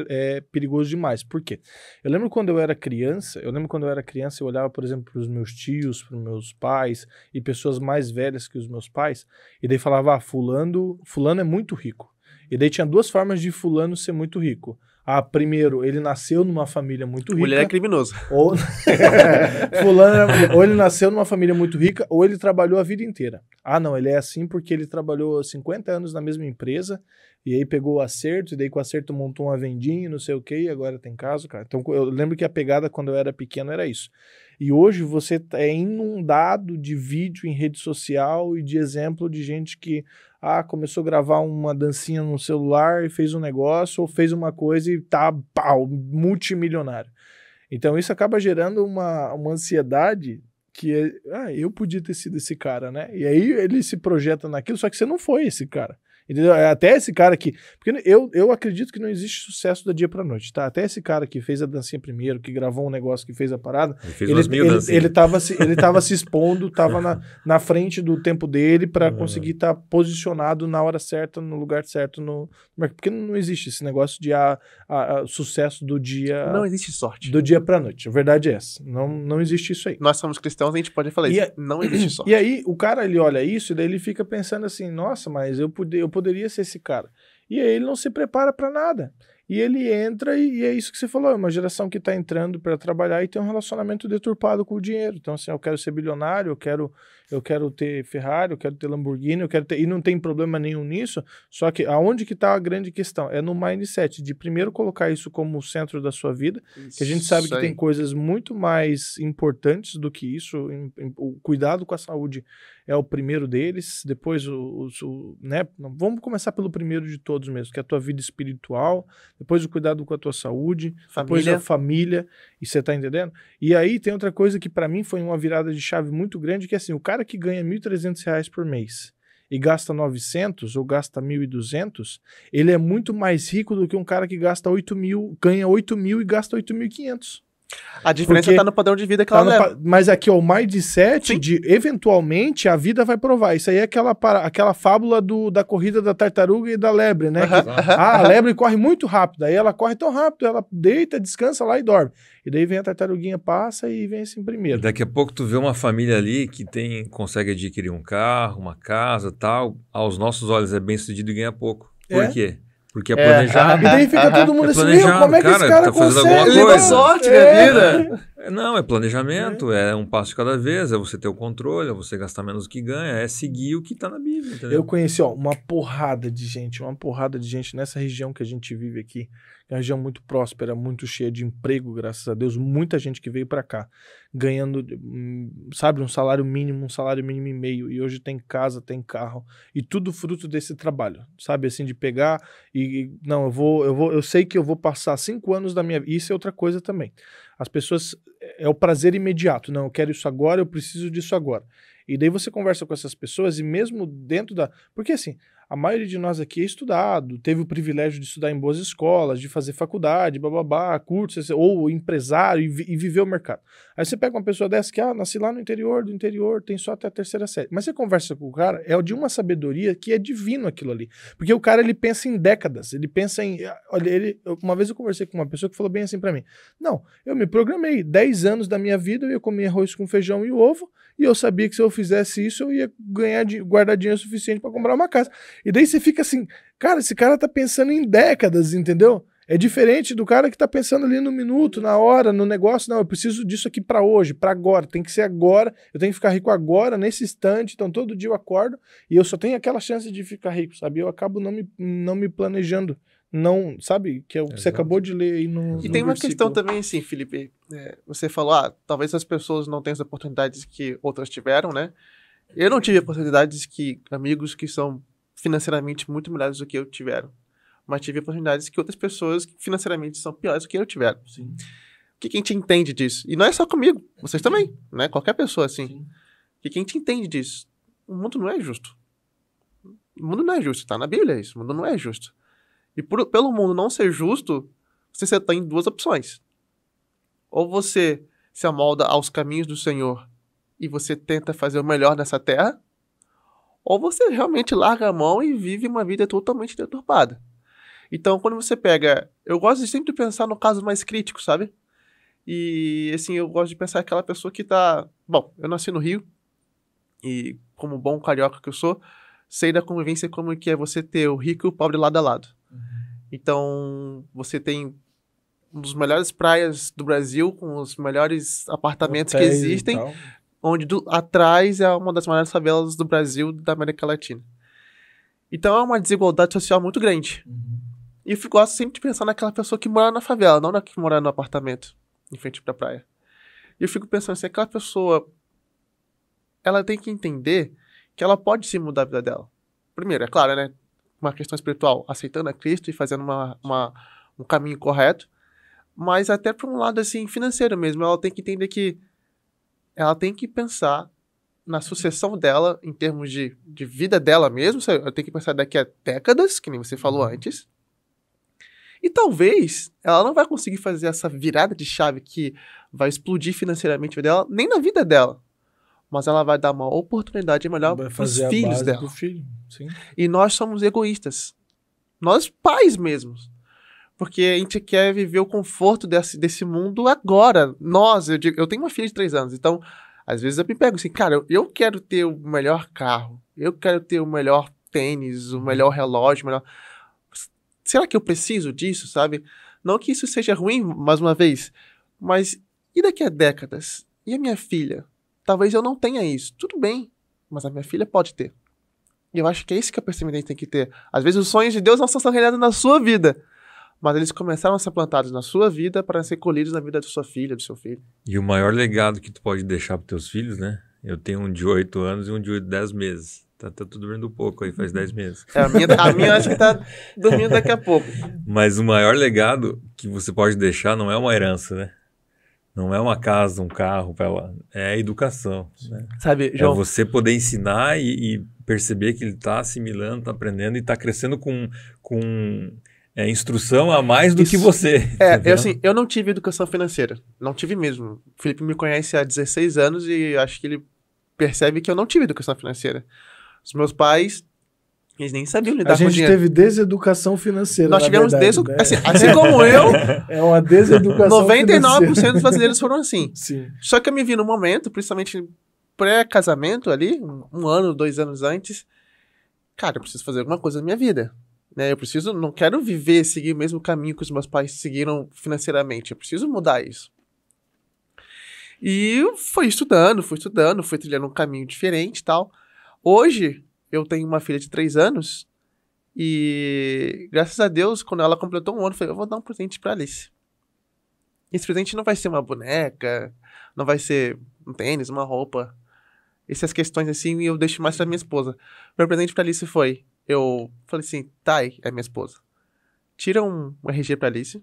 é perigoso demais. Por quê? Eu lembro quando eu era criança, eu olhava, por exemplo, para os meus tios, para os meus pais e pessoas mais velhas que os meus pais, e daí falava, fulano é muito rico. E daí tinha 2 formas de fulano ser muito rico. Primeiro, ele nasceu numa família muito rica. Ou ele é criminoso. Ou ele nasceu numa família muito rica, ou ele trabalhou a vida inteira. Não, ele é assim porque ele trabalhou 50 anos na mesma empresa, e aí pegou o acerto, e daí com o acerto montou uma vendinha e não sei o que, e agora tem caso, cara. Então eu lembro que a pegada quando eu era pequeno era isso. E hoje você é inundado de vídeo em rede social e de exemplo de gente que começou a gravar uma dancinha no celular e fez um negócio, ou fez uma coisa e tá, pau, multimilionário. Então isso acaba gerando uma ansiedade que eu podia ter sido esse cara, né? E aí ele se projeta naquilo, só que você não foi esse cara. Entendeu? Até esse cara que... Porque eu acredito que não existe sucesso da dia pra noite, tá? Até esse cara que fez a dancinha primeiro, que gravou um negócio, que fez a parada, ele tava se expondo, tava na frente do tempo dele pra conseguir estar posicionado na hora certa, no lugar certo. Porque não existe esse negócio de sucesso do dia... Não existe sorte. Do dia pra noite. A verdade é essa. Não existe isso aí. Nós somos cristãos, a gente pode falar isso. Não existe sorte. E aí, o cara, ele olha isso e daí ele fica pensando assim, nossa, mas eu poderia ser esse cara. E aí ele não se prepara para nada. E ele entra e é isso que você falou, é uma geração que tá entrando para trabalhar e tem um relacionamento deturpado com o dinheiro. Então assim, eu quero ser bilionário, eu quero ter Ferrari, eu quero ter Lamborghini, e não tem problema nenhum nisso, só que aonde que tá a grande questão? É no mindset de primeiro colocar isso como o centro da sua vida, que a gente sabe que tem coisas muito mais importantes do que isso, o cuidado com a saúde é o primeiro deles, depois né? Vamos começar pelo primeiro de todos mesmo, que é a tua vida espiritual, depois o cuidado com a tua saúde, depois a família, e você tá entendendo? E aí tem outra coisa que para mim foi uma virada de chave muito grande, que é assim, o cara que ganha R$1.300 por mês e gasta 900 ou gasta 1.200, ele é muito mais rico do que um cara que gasta 8 mil, ganha 8 mil e gasta 8.500. A diferença tá no padrão de vida que ela leva. Mas aqui, ó, o mindset de, eventualmente, a vida vai provar. Isso aí é aquela fábula da corrida da tartaruga e da lebre, né? A lebre corre muito rápido. Aí ela corre tão rápido, ela deita, descansa lá e dorme. E daí vem a tartaruguinha, passa e vem assim primeiro. Daqui a pouco tu vê uma família ali que consegue adquirir um carro, uma casa, tal. Aos nossos olhos é bem sucedido e ganha pouco. Por quê? Porque é planejado. E daí fica todo mundo assim, como é que esse cara tá fazendo consegue? Alguma coisa. Sorte, minha vida. Não, é planejamento, é um passo de cada vez, é você ter o controle, é você gastar menos do que ganha, é seguir o que tá na Bíblia, entendeu? Eu conheci, uma porrada de gente nessa região que a gente vive aqui, é uma região muito próspera, muito cheia de emprego, graças a Deus, muita gente que veio pra cá, ganhando, sabe, um salário mínimo e meio, e hoje tem casa, tem carro, e tudo fruto desse trabalho, sabe, assim, de pegar não, eu sei que eu vou passar 5 anos da minha vida, isso é outra coisa também. As pessoas, é o prazer imediato, não, eu quero isso agora, eu preciso disso agora. E daí você conversa com essas pessoas e mesmo dentro porque assim, a maioria de nós aqui é estudado, teve o privilégio de estudar em boas escolas, de fazer faculdade, cursos, ou empresário e viver o mercado. Aí você pega uma pessoa dessa que, nasci lá no interior, tem só até a 3ª série. Mas você conversa com o cara, é de uma sabedoria que é divino aquilo ali. Porque o cara, ele pensa em décadas, ele pensa em... Olha, uma vez eu conversei com uma pessoa que falou bem assim pra mim, não, eu me programei, 10 anos da minha vida eu ia comer arroz com feijão e ovo, e eu sabia que se eu fizesse isso, eu ia guardar dinheiro suficiente para comprar uma casa. E daí você fica assim, cara, esse cara tá pensando em décadas, entendeu? É diferente do cara que tá pensando ali no minuto, na hora, no negócio. Não, eu preciso disso aqui para hoje, para agora. Tem que ser agora, eu tenho que ficar rico agora, nesse instante. Então todo dia eu acordo e eu só tenho aquela chance de ficar rico, sabe? Eu acabo não me planejando. Não, sabe? Que é o que você acabou de ler aí no E tem uma versículo. questão também, assim, Felipe. Você falou, talvez as pessoas não tenham as oportunidades que outras tiveram, né? Eu não tive oportunidades que amigos que são financeiramente muito melhores do que eu tiveram. Mas tive oportunidades que outras pessoas financeiramente são piores do que eu tiveram. Sim. O que a gente entende disso? E não é só comigo, vocês também, né? Qualquer pessoa, assim. Sim. O que a gente entende disso? O mundo não é justo. O mundo não é justo, tá na Bíblia isso. O mundo não é justo. E pelo mundo não ser justo, você tem 2 opções. Ou você se amolda aos caminhos do Senhor e você tenta fazer o melhor nessa terra, ou você realmente larga a mão e vive uma vida totalmente deturpada. Então, quando você pega... Eu gosto de sempre pensar no caso mais crítico, sabe? E, assim, eu gosto de pensar aquela pessoa que tá... Bom, eu nasci no Rio e, como bom carioca que eu sou, sei da convivência como que é você ter o rico e o pobre lado a lado. Então, você tem uma das melhores praias do Brasil, com os melhores apartamentos que existem, onde atrás é uma das maiores favelas do Brasil, da América Latina. Então, é uma desigualdade social muito grande. E eu gosto sempre de pensar naquela pessoa que mora na favela, não na que mora no apartamento, em frente pra praia. E eu fico pensando assim, aquela pessoa, ela tem que entender que ela pode sim mudar a vida dela. Primeiro, é claro, né? Uma questão espiritual, aceitando a Cristo e fazendo um caminho correto. Mas até por um lado, assim, financeiro mesmo. Ela tem que entender que ela tem que pensar na sucessão dela, em termos de vida dela mesmo. Ela tem que pensar daqui a décadas, que nem você falou antes. E talvez ela não vai conseguir fazer essa virada de chave que vai explodir financeiramente a vida dela, nem na vida dela. Mas ela vai dar uma oportunidade melhor para os filhos dela. Do filho. Sim. E nós somos egoístas. Nós pais mesmos. Porque a gente quer viver o conforto desse mundo agora. Eu tenho uma filha de 3 anos, então às vezes eu me pego assim, cara, eu quero ter o melhor carro, eu quero ter o melhor tênis, o melhor relógio, Será que eu preciso disso, sabe? Não que isso seja ruim, mais uma vez, mas e daqui a décadas? E a minha filha? Talvez eu não tenha isso. Tudo bem, mas a minha filha pode ter. E eu acho que é isso que a perseverança tem que ter. Às vezes os sonhos de Deus não são realizados na sua vida, mas eles começaram a ser plantados na sua vida para ser colhidos na vida da sua filha, do seu filho. E o maior legado que tu pode deixar para teus filhos, né? Eu tenho um de 8 anos e um de 10 meses. Tá tudo dormindo pouco aí, faz 10 meses. A minha acho que tá dormindo daqui a pouco. Mas o maior legado que você pode deixar não é uma herança, né? Não é uma casa, um carro para ela. É a educação, né? Sabe, João? É você poder ensinar e perceber que ele está assimilando, está aprendendo e está crescendo com instrução a mais do que você. Eu não tive educação financeira. Não tive mesmo. O Felipe me conhece há 16 anos e acho que ele percebe que eu não tive educação financeira. Os meus pais, eles nem sabiam lidar com dinheiro. A gente teve deseducação financeira. Nós tivemos né? assim como eu. É uma deseducação 99% financeira. Dos brasileiros foram assim. Sim. Só que eu me vi num momento, principalmente pré-casamento ali, um ano, 2 anos antes. Cara, eu preciso fazer alguma coisa na minha vida. Né? Não quero seguir o mesmo caminho que os meus pais seguiram financeiramente. Eu preciso mudar isso. E fui estudando, fui trilhando um caminho diferente e tal. Hoje, eu tenho uma filha de 3 anos e, graças a Deus, quando ela completou 1 ano, eu falei, eu vou dar um presente pra Alice. Esse presente não vai ser uma boneca, não vai ser um tênis, uma roupa. Essas questões assim, eu deixo mais pra minha esposa. Meu presente pra Alice foi, eu falei assim, Thay, é minha esposa, tira um RG pra Alice.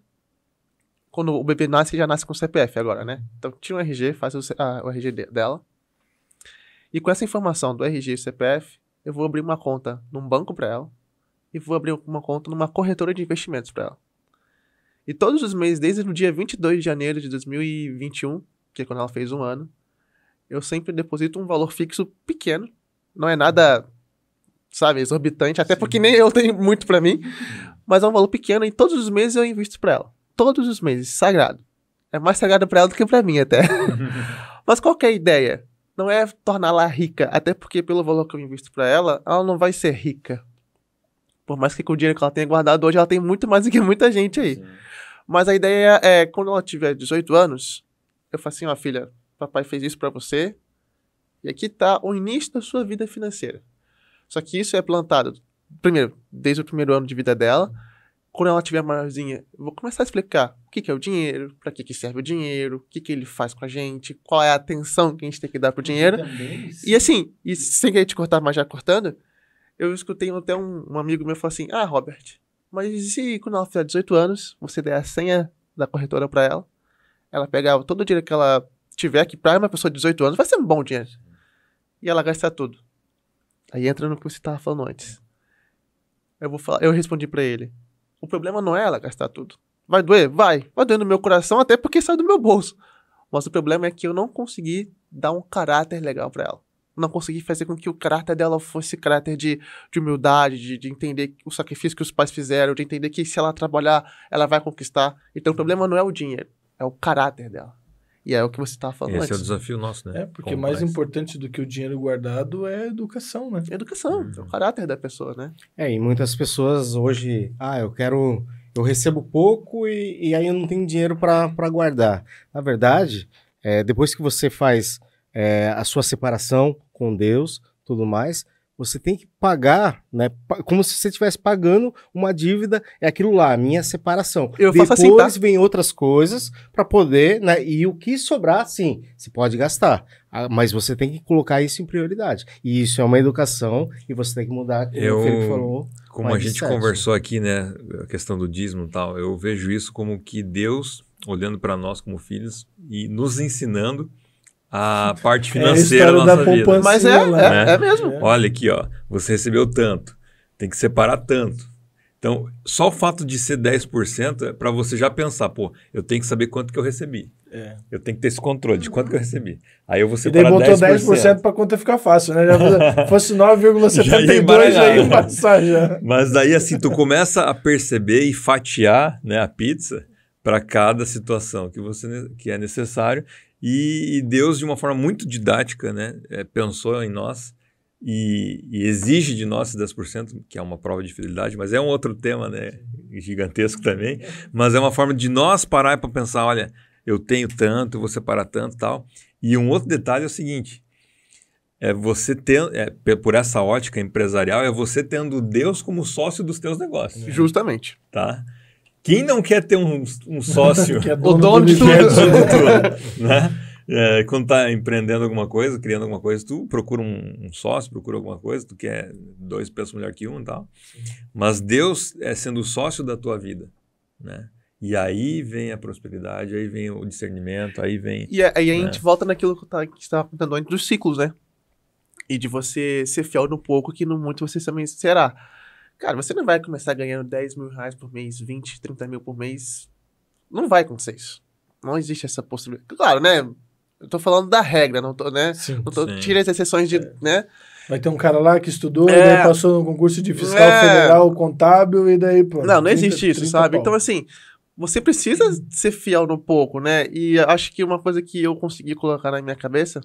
Quando o bebê nasce, já nasce com CPF agora, né? Então, tira um RG, faz o RG dela. E com essa informação do RG e CPF, eu vou abrir uma conta num banco para ela e vou abrir uma conta numa corretora de investimentos para ela. E todos os meses, desde o dia 22 de janeiro de 2021, que é quando ela fez 1 ano, eu sempre deposito um valor fixo pequeno. Não é nada, sabe, exorbitante, até porque nem eu tenho muito para mim, mas é um valor pequeno e todos os meses eu invisto para ela. Todos os meses, sagrado. É mais sagrado para ela do que para mim até. Mas qual que é a ideia? Não é torná-la rica, até porque pelo valor que eu invisto para ela não vai ser rica. Por mais que com o dinheiro que ela tenha guardado hoje, ela tem muito mais do que muita gente aí. Sim. Mas a ideia é, quando ela tiver 18 anos, eu falo assim, filha, papai fez isso para você, e aqui tá o início da sua vida financeira. Só que isso é plantado, primeiro, desde o primeiro ano de vida dela. Quando ela tiver maiorzinha, eu vou começar a explicar o que é o dinheiro, para que serve o dinheiro, o que ele faz com a gente, qual é a atenção que a gente tem que dar pro dinheiro. E assim, sem querer te cortar, mas já cortando, eu escutei até um amigo meu falar assim, Robert, mas e se quando ela fizer 18 anos, você der a senha da corretora para ela pegar todo o dinheiro que ela tiver, que para uma pessoa de 18 anos vai ser um bom dinheiro, e ela gastar tudo. Aí entra no que você estava falando antes. Eu respondi para ele, o problema não é ela gastar tudo. Vai doer? Vai doer no meu coração, até porque sai do meu bolso. Mas o problema é que eu não consegui dar um caráter legal pra ela. Não consegui fazer com que o caráter dela fosse caráter de humildade, de entender o sacrifício que os pais fizeram, de entender que se ela trabalhar, ela vai conquistar. Então o problema não é o dinheiro, é o caráter dela. E é o que você estava falando antes. Esse é o desafio nosso, né? Porque mais importante do que o dinheiro guardado é a educação, né? Educação, é o caráter da pessoa, né? E muitas pessoas hoje, eu recebo pouco e aí eu não tenho dinheiro para guardar. Na verdade, depois que você faz a sua separação com Deus, tudo mais, você tem que pagar, né? Como se você estivesse pagando uma dívida, é aquilo lá, a minha separação. Depois assim, tá? Vem outras coisas para poder, né? E o que sobrar, sim, você pode gastar. Mas você tem que colocar isso em prioridade. E isso é uma educação e você tem que mudar, como o Felipe falou. Como a gente conversou aqui, né? A questão do dízimo e tal, eu vejo isso como que Deus, olhando para nós como filhos e nos ensinando a parte financeira da nossa vida. Mas é mesmo. Olha aqui, ó, você recebeu tanto, tem que separar tanto. Então, só o fato de ser 10% é para você já pensar, pô, eu tenho que saber quanto que eu recebi. Eu tenho que ter esse controle de quanto que eu recebi. Aí eu vou separar 10%. E daí botou 10% para a conta ficar fácil, né? Já fosse 9,72, já ia passar já. Mas daí, assim, tu começa a perceber e fatiar, né, a pizza para cada situação que é necessário. E Deus, de uma forma muito didática, né, pensou em nós e exige de nós esse 10%, que é uma prova de fidelidade, mas é um outro tema, né, gigantesco também. Mas é uma forma de nós parar para pensar, olha, eu tenho tanto, eu vou separar tanto e tal. E um outro detalhe é o seguinte, por essa ótica empresarial, é você tendo Deus como sócio dos teus negócios. Justamente. Tá? Quem não quer ter um sócio, que é o dono de tudo, né? Quando tá empreendendo alguma coisa, criando alguma coisa, tu procura um sócio, procura alguma coisa, tu quer 2 pensam melhor que um e tal. Sim. Mas Deus é sendo o sócio da tua vida, né? E aí vem a prosperidade, aí vem o discernimento, aí vem... E aí a gente volta naquilo que você estava contando antes dos ciclos, né? E de você ser fiel no pouco, que no muito você também será. Cara, você não vai começar ganhando 10 mil reais por mês, 20, 30 mil por mês. Não vai acontecer isso. Não existe essa possibilidade. Claro, né? Eu tô falando da regra, não tô, né? Sim, não tô tira as exceções de, né? Vai ter um cara lá que estudou, e daí passou no concurso de fiscal federal, contábil, e daí, pô... Não existe isso, sabe? Então, assim, você precisa ser fiel no pouco, né? E acho que uma coisa que eu consegui colocar na minha cabeça,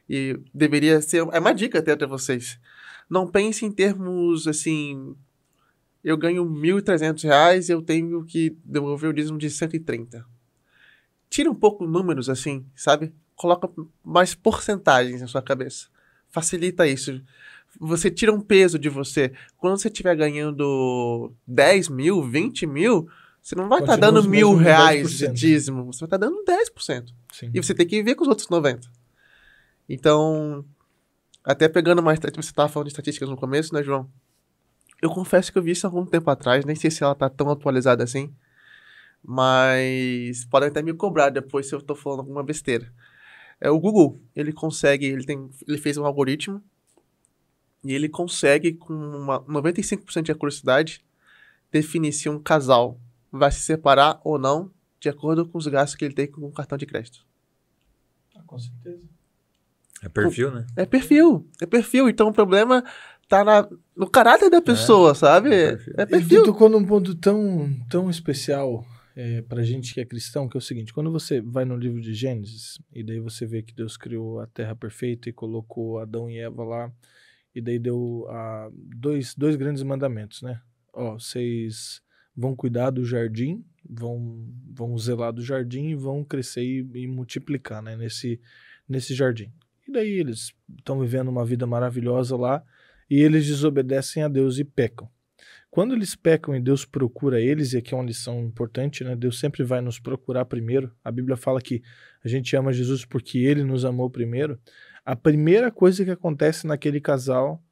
e deveria ser... É uma dica até pra vocês. Não pense em termos, assim... Eu ganho R$1.300, eu tenho que devolver o dízimo de 130. Tira um pouco números, assim, sabe? Coloca mais porcentagens na sua cabeça. Facilita isso. Você tira um peso de você. Quando você estiver ganhando 10 mil, 20 mil, você não vai estar dando R$1.000 de dízimo. Você vai estar dando 10%. Sim. E você tem que viver com os outros 90%. Então... Até pegando mais... Você estava falando de estatísticas no começo, né, João? Eu confesso que eu vi isso há algum tempo atrás. Nem sei se ela tá tão atualizada assim. Mas podem até me cobrar depois se eu tô falando alguma besteira. O Google, ele consegue... Ele fez um algoritmo. E ele consegue, com 95% de acuracidade, definir se um casal vai se separar ou não, de acordo com os gastos que ele tem com o cartão de crédito. Com certeza. É perfil, né? É perfil. Então o problema tá no caráter da pessoa, sabe? É perfil. Ele tocou num ponto tão especial pra gente que é cristão, que é o seguinte: quando você vai no livro de Gênesis, e daí você vê que Deus criou a terra perfeita e colocou Adão e Eva lá, e daí deu dois grandes mandamentos, né? Vocês vão cuidar do jardim, vão zelar do jardim e vão crescer e multiplicar, né? Nesse jardim. E daí eles estão vivendo uma vida maravilhosa lá e eles desobedecem a Deus e pecam. Quando eles pecam e Deus procura eles, e aqui é uma lição importante, né? Deus sempre vai nos procurar primeiro. A Bíblia fala que a gente ama Jesus porque Ele nos amou primeiro. A primeira coisa que acontece naquele casal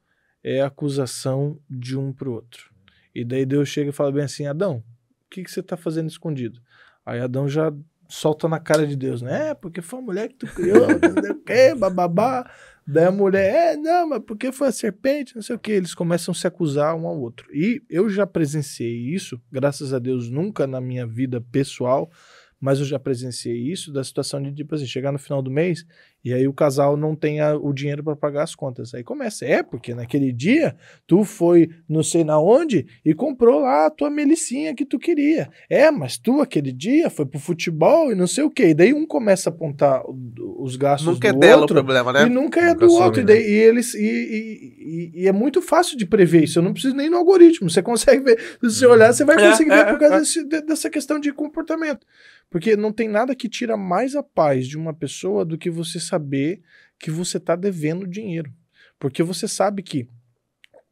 é a acusação de um pro outro. E daí Deus chega e fala bem assim: Adão, o que você está fazendo escondido? Aí Adão já solta na cara de Deus, né? Porque foi a mulher que tu criou, não sei o quê, bababá. Daí a mulher, não, mas porque foi a serpente, não sei o quê. Eles começam a se acusar um ao outro. E eu já presenciei isso, graças a Deus, nunca na minha vida pessoal, mas eu já presenciei isso, da situação de, tipo assim, chegar no final do mês e aí o casal não tem o dinheiro para pagar as contas. Aí começa, porque naquele dia tu foi não sei na onde e comprou lá a tua melicinha que tu queria. Mas tu aquele dia foi pro futebol e não sei o quê. E daí um começa a apontar os gastos nunca do é dela outro, o problema, né? E nunca é do outro. E, daí, e é muito fácil de prever isso. Eu não preciso nem no algoritmo. Você consegue ver. Se você olhar, você vai conseguir ver por causa dessa questão de comportamento. Porque não tem nada que tira mais a paz de uma pessoa do que você saber que você está devendo dinheiro. Porque você sabe que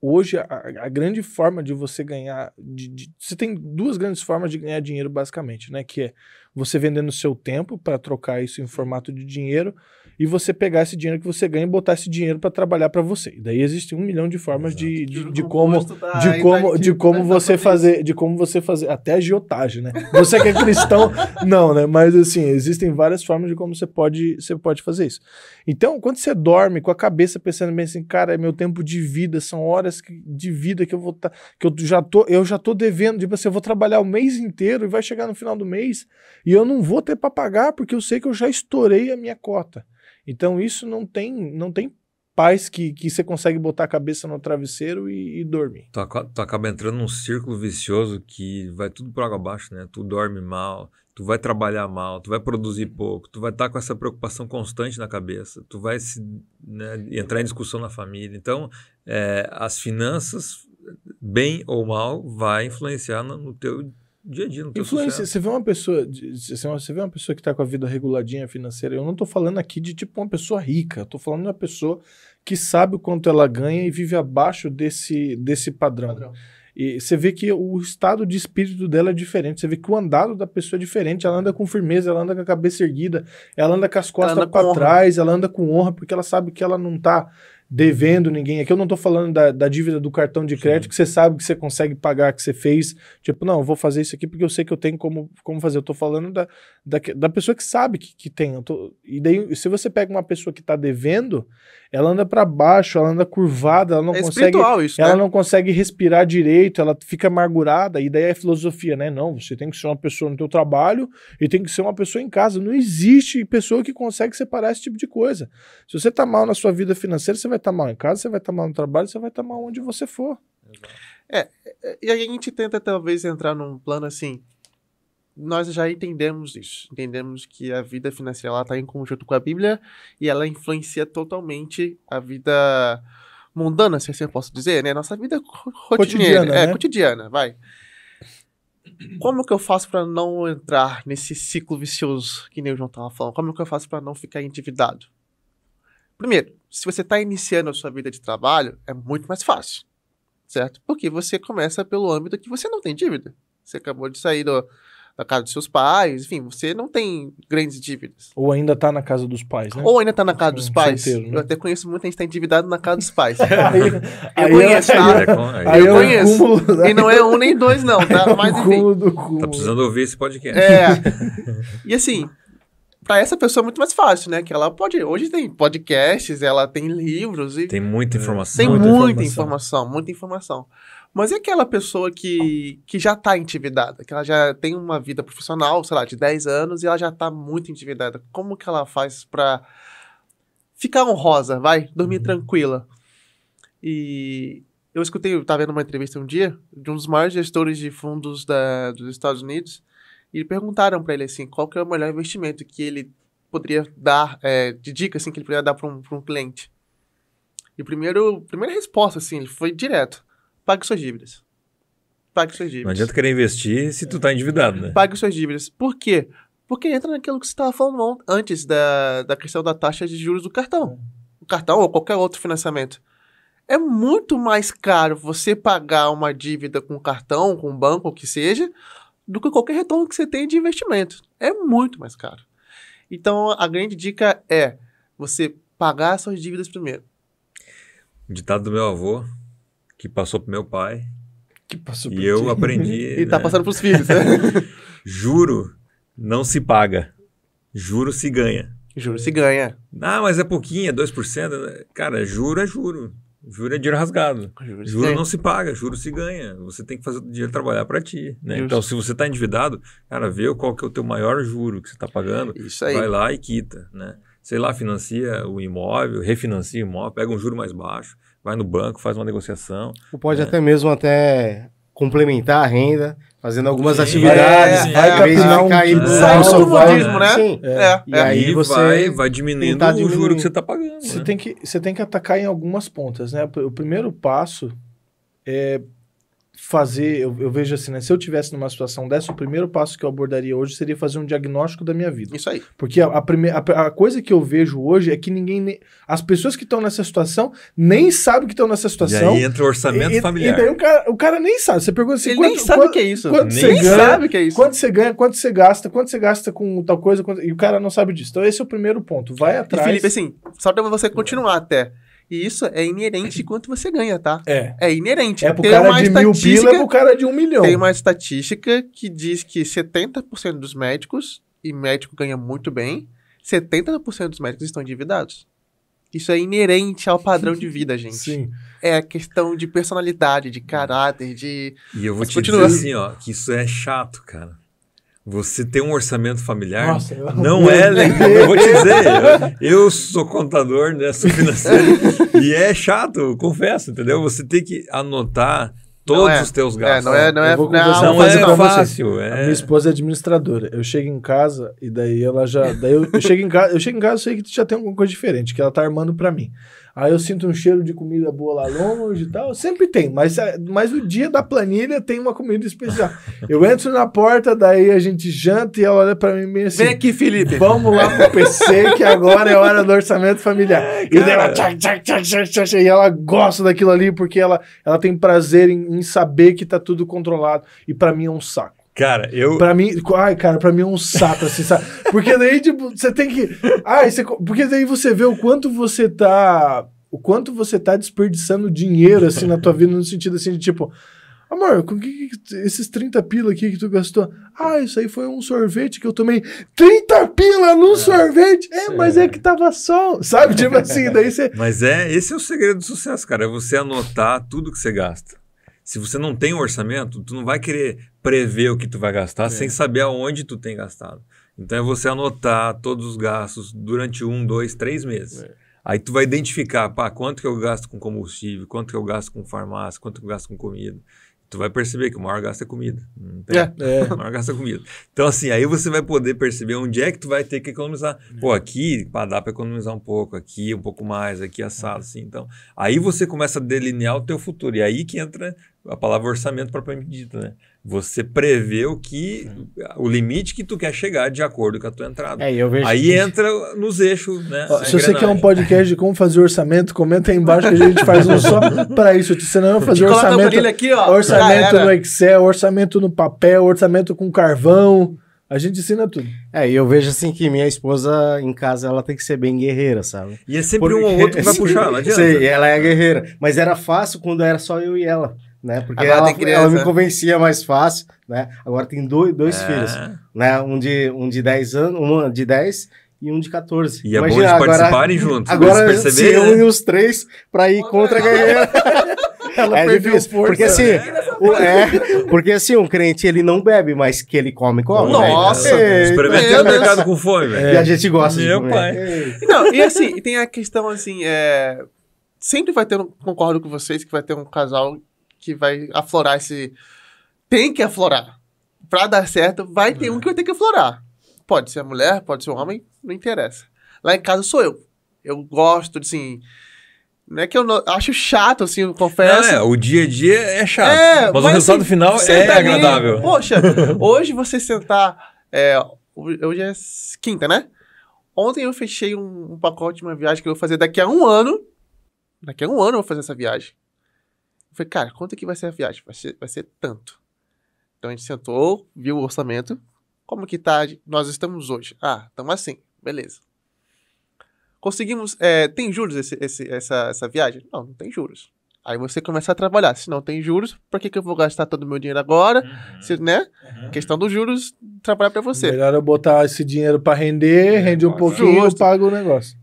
hoje a grande forma de você ganhar... você tem duas grandes formas de ganhar dinheiro, basicamente, né? Que é você vendendo seu tempo para trocar isso em formato de dinheiro e você pegar esse dinheiro que você ganha e botar esse dinheiro para trabalhar para você. E daí existe 1 milhão de formas de como você fazer até agiotagem, né? Você que é cristão, não, né? Mas assim, existem várias formas de como você pode fazer isso. Então, quando você dorme com a cabeça pensando bem assim, cara, é meu tempo de vida, são horas de vida que eu vou que eu já tô devendo, tipo assim, eu vou trabalhar o mês inteiro e vai chegar no final do mês e eu não vou ter para pagar porque eu sei que eu já estourei a minha cota. Então isso não tem paz que você consegue botar a cabeça no travesseiro e dormir. Tu acaba entrando num círculo vicioso que vai tudo por água abaixo, né? Tu dorme mal, tu vai trabalhar mal, tu vai produzir pouco, tu vai estar com essa preocupação constante na cabeça, tu vai entrar em discussão na família. Então, as finanças, bem ou mal, vai influenciar no teu dia a dia, no teu sucesso. Você vê uma pessoa que está com a vida reguladinha financeira, eu não estou falando aqui de tipo uma pessoa rica, eu estou falando de uma pessoa que sabe o quanto ela ganha e vive abaixo desse padrão. E você vê que o estado de espírito dela é diferente, você vê que o andado da pessoa é diferente, ela anda com firmeza, ela anda com a cabeça erguida, ela anda com as costas para trás, ela anda com honra, porque ela sabe que ela não está devendo ninguém. Aqui eu não tô falando da dívida do cartão de crédito, que você sabe que você consegue pagar, que você fez. Tipo, não, eu vou fazer isso aqui porque eu sei que eu tenho como fazer. Eu tô falando da pessoa que sabe que tem. E daí, se você pega uma pessoa que tá devendo, ela anda para baixo, ela anda curvada, ela não consegue... isso, ela né? não consegue respirar direito, ela fica amargurada. E daí é a filosofia, né? Não, você tem que ser uma pessoa no teu trabalho e tem que ser uma pessoa em casa. Não existe pessoa que consegue separar esse tipo de coisa. Se você tá mal na sua vida financeira, você vai estar mal em casa, você vai estar mal no trabalho, você vai estar mal onde você for. E aí a gente tenta talvez entrar num plano assim, nós já entendemos isso, entendemos que a vida financeira está em conjunto com a Bíblia e ela influencia totalmente a vida mundana, se assim eu posso dizer, né? Nossa vida rotineira, né? Cotidiana, vai. Como que eu faço para não entrar nesse ciclo vicioso que nem o João estava falando? Como que eu faço para não ficar endividado? Primeiro, se você está iniciando a sua vida de trabalho, é muito mais fácil, certo? Porque você começa pelo âmbito que você não tem dívida. Você acabou de sair da casa dos seus pais, enfim, você não tem grandes dívidas. Ou ainda tá na casa dos pais, né? Ou ainda tá na casa dos pais. Solteiro, né? Eu até conheço muita gente que tá endividado na casa dos pais. Eu conheço, tá? Eu conheço. Cúmulo, né? E não é um nem dois, não, tá? Mas enfim. Tá precisando ouvir esse podcast. E assim, pra essa pessoa é muito mais fácil, né? Que ela pode... Hoje tem podcasts, ela tem livros. E tem muita informação. Tem muita informação. Mas é aquela pessoa que já tá endividada, que ela já tem uma vida profissional, sei lá, de 10 anos e ela já tá muito endividada. Como que ela faz pra ficar honrosa, dormir tranquila? E eu tava vendo uma entrevista um dia de um dos maiores gestores de fundos dos Estados Unidos e perguntaram pra ele assim, qual que é o melhor investimento que ele poderia dar, de dica assim, que ele poderia dar pra um cliente. E a primeira resposta, assim, ele foi direto. Pague suas dívidas. Não adianta querer investir se tu tá endividado, né? Pague suas dívidas. Por quê? Porque entra naquilo que você estava falando antes da questão da taxa de juros do cartão. O cartão ou qualquer outro financiamento. É muito mais caro você pagar uma dívida com cartão, com banco, o que seja, do que qualquer retorno que você tem de investimento. É muito mais caro. Então, a grande dica é você pagar suas dívidas primeiro. O ditado do meu avô, que passou pro meu pai, e eu aprendi... E tá passando pros filhos, né? Juro não se paga, juro se ganha. Juro se ganha. Ah, mas é pouquinho, é 2%. Cara, juro é juro. Juro é dinheiro rasgado. Juro não se paga, juro se ganha. Você tem que fazer o dinheiro trabalhar para ti, né? Então, se você tá endividado, cara, vê qual que é o teu maior juro que você tá pagando. Isso aí. Vai lá e quita, né? Sei lá, financia o imóvel, refinancia o imóvel, pega um juro mais baixo, vai no banco, faz uma negociação. Ou pode até mesmo complementar a renda, fazendo algumas atividades. Vai capinar sai do modismo, né? Sim. E aí você vai diminuindo o juro que você está pagando. Você tem que atacar em algumas pontas, né? O primeiro passo é fazer, eu vejo assim, né? Se eu tivesse numa situação dessa, o primeiro passo que eu abordaria hoje seria fazer um diagnóstico da minha vida. Isso aí. Porque a coisa que eu vejo hoje é que as pessoas que estão nessa situação nem sabem que estão nessa situação. E aí entra o orçamento familiar. E daí o cara nem sabe. Você pergunta assim, ele nem sabe o que é isso. Sabe o que é isso. Quanto você ganha, quanto você gasta com tal coisa, e o cara não sabe disso. Então esse é o primeiro ponto. Vai atrás. E Felipe, assim, só pra você continuar até. E isso é inerente de quanto você ganha, tá? É inerente. É pro cara de 1.000 pila, é pro cara de 1 milhão. Tem uma estatística que diz que 70% dos médicos, e médico ganha muito bem, 70% dos médicos estão endividados. Isso é inerente ao padrão de vida, gente. Sim. É questão de personalidade, de caráter, de... E eu vou te dizer assim, ó, que isso é chato, cara. Você ter um orçamento familiar. Nossa, não é legal. Eu vou te dizer, eu sou contador, né, sou financeiro, e é chato, confesso, entendeu? Você tem que anotar todos os teus gastos. Não é fácil. A minha esposa é administradora. Eu chego em casa e daí ela já... eu chego em casa e sei que já tem alguma coisa diferente, que ela tá armando pra mim. Aí eu sinto um cheiro de comida boa lá longe e tal. Sempre tem, mas o dia da planilha tem uma comida especial. Eu entro na porta, daí a gente janta e ela olha pra mim bem assim... Vem aqui, Felipe. Vamos lá pro PC, que agora é hora do orçamento familiar. E daí ela... E ela gosta daquilo ali porque ela tem prazer em saber que tá tudo controlado. E pra mim é um saco. Cara, pra mim é um saco, assim, sabe? Porque daí, tipo, você tem que... porque daí você vê o quanto você tá desperdiçando dinheiro, assim, na tua vida, no sentido, assim, de tipo... Amor, com que esses 30 pila aqui que tu gastou? Isso aí foi um sorvete que eu tomei. 30 pila num sorvete? Mas é que tava só, sabe? Tipo assim, daí você... Mas esse é o segredo do sucesso, cara. É você anotar tudo que você gasta. Se você não tem um orçamento, tu não vai querer prever o que tu vai gastar sem saber aonde tu tem gastado. Então é você anotar todos os gastos durante 1, 2, 3 meses. Aí tu vai identificar, quanto que eu gasto com combustível, quanto que eu gasto com farmácia, quanto que eu gasto com comida. Tu vai perceber que o maior gasto é comida. Não tem? O maior gasto é comida. Então, assim, aí você vai poder perceber onde é que tu vai ter que economizar. Aqui dá para economizar um pouco, aqui um pouco mais, aqui assado, assim. Então, aí você começa a delinear o teu futuro. E aí que entra a palavra orçamento propriamente dita, né? Você prevê o limite que tu quer chegar de acordo com a tua entrada. Aí entra nos eixos, né? Se você quer um podcast de como fazer orçamento, comenta aí embaixo que a gente faz um só para isso. Senão eu vou fazer orçamento, aqui, ó, orçamento no Excel, orçamento no papel, orçamento com carvão. A gente ensina tudo. E eu vejo assim que minha esposa em casa, ela tem que ser bem guerreira, sabe? E é sempre um ou outro que vai puxar, não adianta. Sim, ela é guerreira. Mas era fácil quando era só eu e ela. Né? Porque ela me convencia mais fácil, né? Agora tem dois filhos, né? Um de 10 anos, um de 10 e um de 14. E imagina, é bom de participarem juntos. Agora se une os três para ir contra a guerreira. Ela perdeu força. Porque assim, um crente ele não bebe, mas que ele come. Nossa! Experimentei o mercado com fome, velho. E a gente gosta de comer. Pai. Não, e assim, tem a questão assim, sempre vai ter, concordo com vocês, que vai ter um casal que vai aflorar tem que aflorar. Pra dar certo, vai ter um que vai ter que aflorar. Pode ser a mulher, pode ser o homem, não interessa. Lá em casa sou eu. Eu gosto, assim... Não é que eu acho chato, assim, eu confesso. O dia a dia é chato. Mas o resultado assim, final é agradável. Poxa, hoje você sentar... hoje é quinta, né? Ontem eu fechei um pacote de uma viagem que eu vou fazer daqui a 1 ano. Daqui a 1 ano eu vou fazer essa viagem. Eu falei, cara, quanto que vai ser a viagem? Vai ser tanto. Então a gente sentou, viu o orçamento. Como que tá? Nós estamos hoje. Estamos assim. Beleza. Conseguimos... tem juros essa viagem? Não tem juros. Aí você começa a trabalhar. Se não tem juros, por que eu vou gastar todo o meu dinheiro agora? Né? Questão dos juros, trabalhar para você. Melhor eu botar esse dinheiro para rende um pouquinho, eu pago o negócio.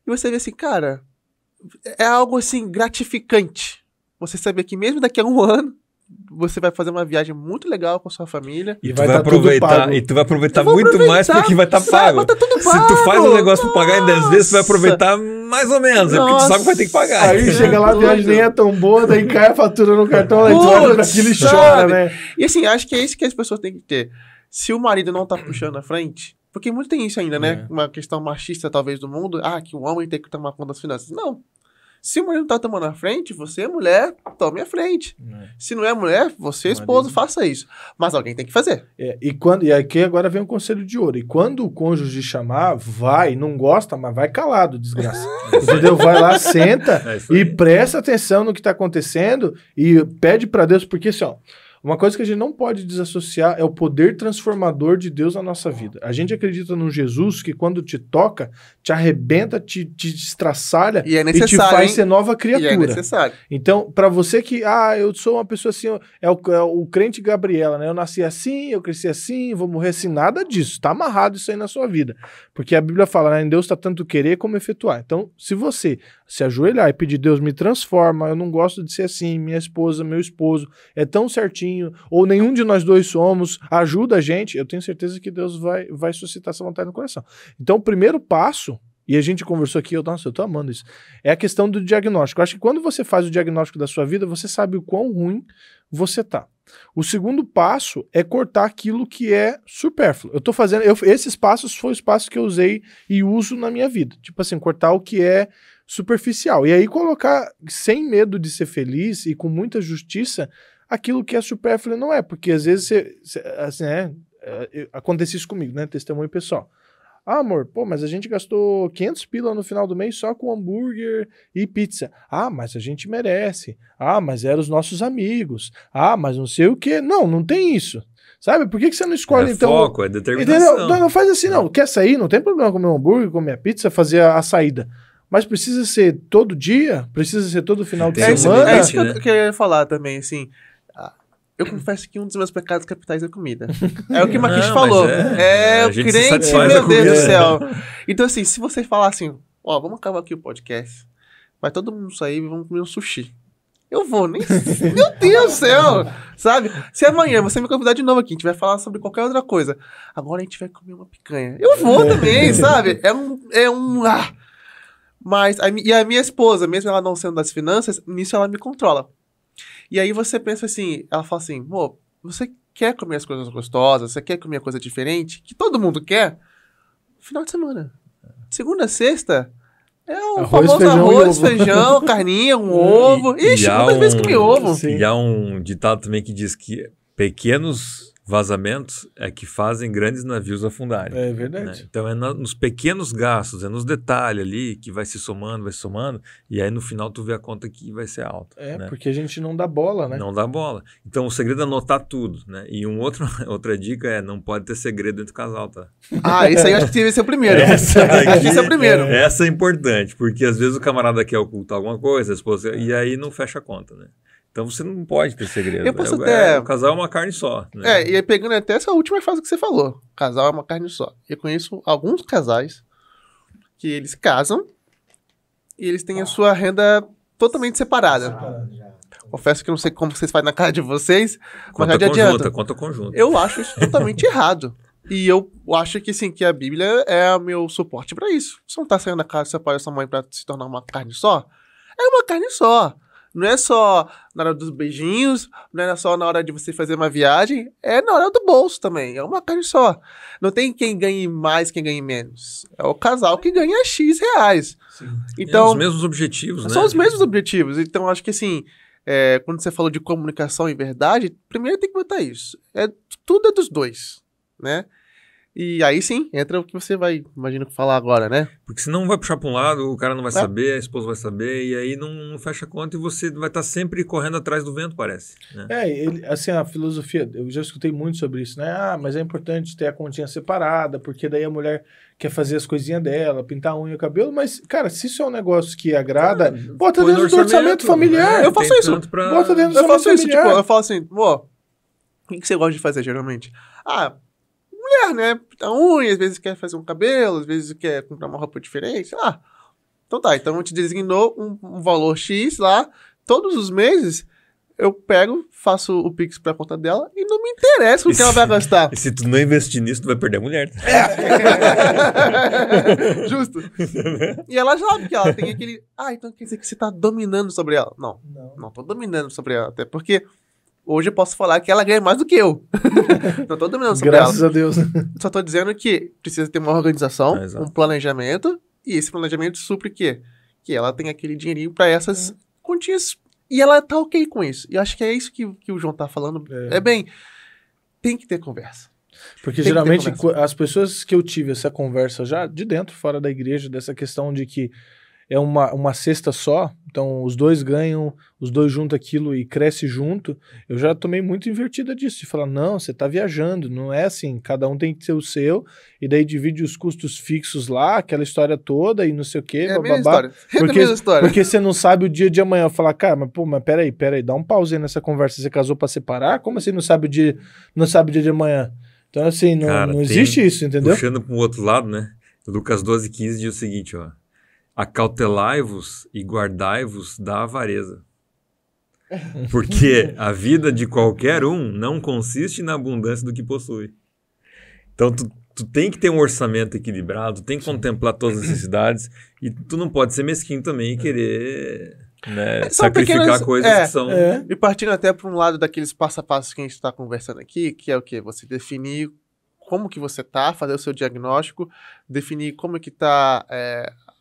E você vê assim, cara, é algo assim gratificante. Você saber que mesmo daqui a 1 ano, você vai fazer uma viagem muito legal com a sua família. E tu vai aproveitar muito mais porque vai estar pago. Tá tudo pago. Se tu faz um negócio pra pagar em 10 vezes, tu vai aproveitar mais ou menos. É porque tu sabe que vai ter que pagar. Aí chega lá, a viagem nem é tão boa, daí cai a fatura no cartão, aí tu olha pra aquilo e chora, né? E assim, acho que é isso que as pessoas têm que ter. Se o marido não tá puxando na frente, porque muito tem isso ainda, né? Uma questão machista, talvez, do mundo. Que o homem tem que tomar conta das finanças. Não. Se o marido não tá tomando a frente, você, mulher, tome a frente. Se não é mulher, você, esposo, faça isso. Mas alguém tem que fazer. E aqui agora vem um conselho de ouro. E quando o cônjuge chamar, vai, não gosta, mas vai calado, desgraça. Entendeu? Vai lá, senta e presta atenção no que tá acontecendo e pede para Deus, porque assim, ó, uma coisa que a gente não pode desassociar é o poder transformador de Deus na nossa vida. A gente acredita num Jesus que quando te toca, te arrebenta, te estraçalha e te faz ser nova criatura. E é necessário. Então, para você que, eu sou uma pessoa assim, é o crente Gabriela, né? Eu nasci assim, eu cresci assim, vou morrer assim, nada disso. Tá amarrado isso aí na sua vida. Porque a Bíblia fala, né? Em Deus tá tanto querer como efetuar. Então, se você se ajoelhar e pedir, Deus me transforma, eu não gosto de ser assim, minha esposa, meu esposo, é tão certinho, ou nenhum de nós dois somos, ajuda a gente, eu tenho certeza que Deus vai suscitar essa vontade no coração. Então, o primeiro passo, e a gente conversou aqui, eu tô amando isso, é a questão do diagnóstico. Eu acho que quando você faz o diagnóstico da sua vida, você sabe o quão ruim você tá. O segundo passo é cortar aquilo que é supérfluo. Esses passos foram os passos que eu usei e uso na minha vida. Tipo assim, cortar o que é superficial. E aí colocar, sem medo de ser feliz e com muita justiça, aquilo que é supérfluo não é. Porque às vezes assim, acontece isso comigo, né? Testemunho pessoal. Amor, mas a gente gastou 500 pila no final do mês só com hambúrguer e pizza. Mas a gente merece. Mas eram os nossos amigos. Mas não sei o quê. Não tem isso. Sabe? Por que você não escolhe, então... É foco, é determinação. Não faz assim, não. Quer sair? Não tem problema comer um hambúrguer, comer a pizza, fazer a saída. Mas precisa ser todo dia? Precisa ser todo final de semana? É isso que eu queria falar também, assim... Eu confesso que um dos meus pecados capitais é comida. É o que o Marquinhos falou. O crente, meu Deus do céu. Então, assim, se você falar assim, vamos acabar aqui o podcast, vai todo mundo sair e vamos comer um sushi. Eu vou, nem... Meu Deus do céu! Sabe? Se amanhã você me convidar de novo aqui, a gente vai falar sobre qualquer outra coisa. Agora a gente vai comer uma picanha. Eu vou também, sabe? Mas, e a minha esposa, mesmo ela não sendo das finanças, nisso ela me controla. E aí você pensa assim, ela fala assim, você quer comer as coisas gostosas, você quer comer coisa diferente, que todo mundo quer, final de semana. Segunda a sexta, o famoso arroz, feijão, carninha, um ovo. Ixi, quantas vezes comi ovo? E há um ditado também que diz que pequenos vazamentos é que fazem grandes navios afundarem. É verdade. Né? Então é nos pequenos gastos, é nos detalhes ali que vai se somando, e aí no final tu vê a conta que vai ser alta. Né? Porque a gente não dá bola, né? Não dá bola. Então o segredo é anotar tudo, né? E outra dica é, não pode ter segredo dentro do casal, tá? Isso aí eu acho que deve ser o primeiro. Essa é importante, porque às vezes o camarada quer ocultar alguma coisa, a esposa, e aí não fecha a conta, né? Então você não pode ter segredo. Eu posso até... O casal é uma carne só. Né? E aí pegando até essa última frase que você falou. Casal é uma carne só. Eu conheço alguns casais que eles casam e eles têm a sua renda totalmente separada. Confesso que eu não sei como vocês fazem na casa de vocês, mas já adianta. Conta conjunta. Eu acho isso totalmente errado. E eu acho que, sim, que a Bíblia é o meu suporte pra isso. Você não tá saindo da casa, você pode sua mãe pra se tornar uma carne só? É uma carne só. Não é só na hora dos beijinhos, não é só na hora de você fazer uma viagem, é na hora do bolso também, é uma carne só. Não tem quem ganhe mais, quem ganhe menos. É o casal que ganha X reais. Sim. Então, os mesmos objetivos, né? São os mesmos objetivos. Então, acho que assim, quando você falou de comunicação e verdade, primeiro tem que botar isso. Tudo é dos dois, né? E aí sim, entra o que você vai, imagino, falar agora, né? Porque senão vai puxar para um lado, o cara não vai saber, a esposa vai saber, e aí não fecha a conta e você vai estar sempre correndo atrás do vento, parece. Né? Assim, a filosofia, eu já escutei muito sobre isso, né? Mas é importante ter a continha separada, porque daí a mulher quer fazer as coisinhas dela, pintar a unha e o cabelo, mas, cara, se isso é um negócio que agrada, bota dentro do orçamento familiar. Eu faço isso. Bota dentro do orçamento familiar. Tipo, eu falo assim, o que você gosta de fazer, geralmente? Mulher, né? Pintar unha, às vezes quer fazer um cabelo, às vezes quer comprar uma roupa diferente, sei lá. Então tá, então a gente designou um valor X lá, todos os meses eu pego, faço o Pix pra conta dela e não me interessa o que ela vai gastar. E se tu não investir nisso, tu vai perder a mulher. Justo. E ela já sabe que ela tem aquele... então quer dizer que você tá dominando sobre ela. Não tô dominando sobre ela, até porque... Hoje eu posso falar que ela ganha mais do que eu. Não tô dominando sobre Graças a Deus. Só tô dizendo que precisa ter uma organização, um planejamento, e esse planejamento supre o quê? que ela tem aquele dinheirinho para essas continhas e ela tá ok com isso. E acho que é isso que o João tá falando. Tem que ter conversa. Porque geralmente as pessoas que eu tive essa conversa já de dentro, fora da igreja, dessa questão de que é uma cesta só, então os dois ganham, os dois juntam aquilo e cresce junto, eu já tomei muito invertida disso, de falar, não, você tá viajando, não é assim, cada um tem que ter o seu, e daí divide os custos fixos lá, aquela história toda e não sei o quê, bababá. Porque você não sabe o dia de amanhã. Eu falar, cara, mas peraí, dá um pause aí nessa conversa, você casou pra separar? Como assim não sabe o dia de amanhã? Então assim, cara, não existe isso, entendeu? Puxando para o outro lado, né, Lucas 12:15 diz o seguinte, ó, acautelai-vos e guardai-vos da avareza. Porque a vida de qualquer um não consiste na abundância do que possui. Então, tu tem que ter um orçamento equilibrado, tu tem que contemplar todas as necessidades e tu não pode ser mesquinho também e querer sacrificar coisas que são... E partindo até para um lado daqueles passo a passo que a gente está conversando aqui, que é o quê? Você definir como que você tá, fazer o seu diagnóstico, definir como que tá...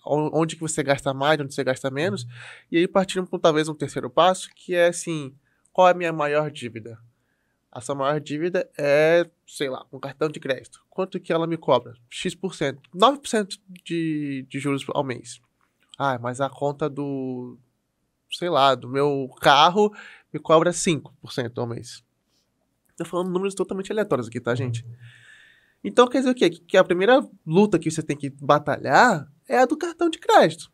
onde que você gasta mais, onde você gasta menos, e aí partindo para talvez um terceiro passo, que é assim, qual é a minha maior dívida? A sua maior dívida é, sei lá, um cartão de crédito. Quanto que ela me cobra? X%, 9% de juros ao mês. Ah, mas a conta do meu carro me cobra 5% ao mês. Tô falando números totalmente aleatórios aqui, tá, gente? Então quer dizer o quê? Que a primeira luta que você tem que batalhar é a do cartão de crédito.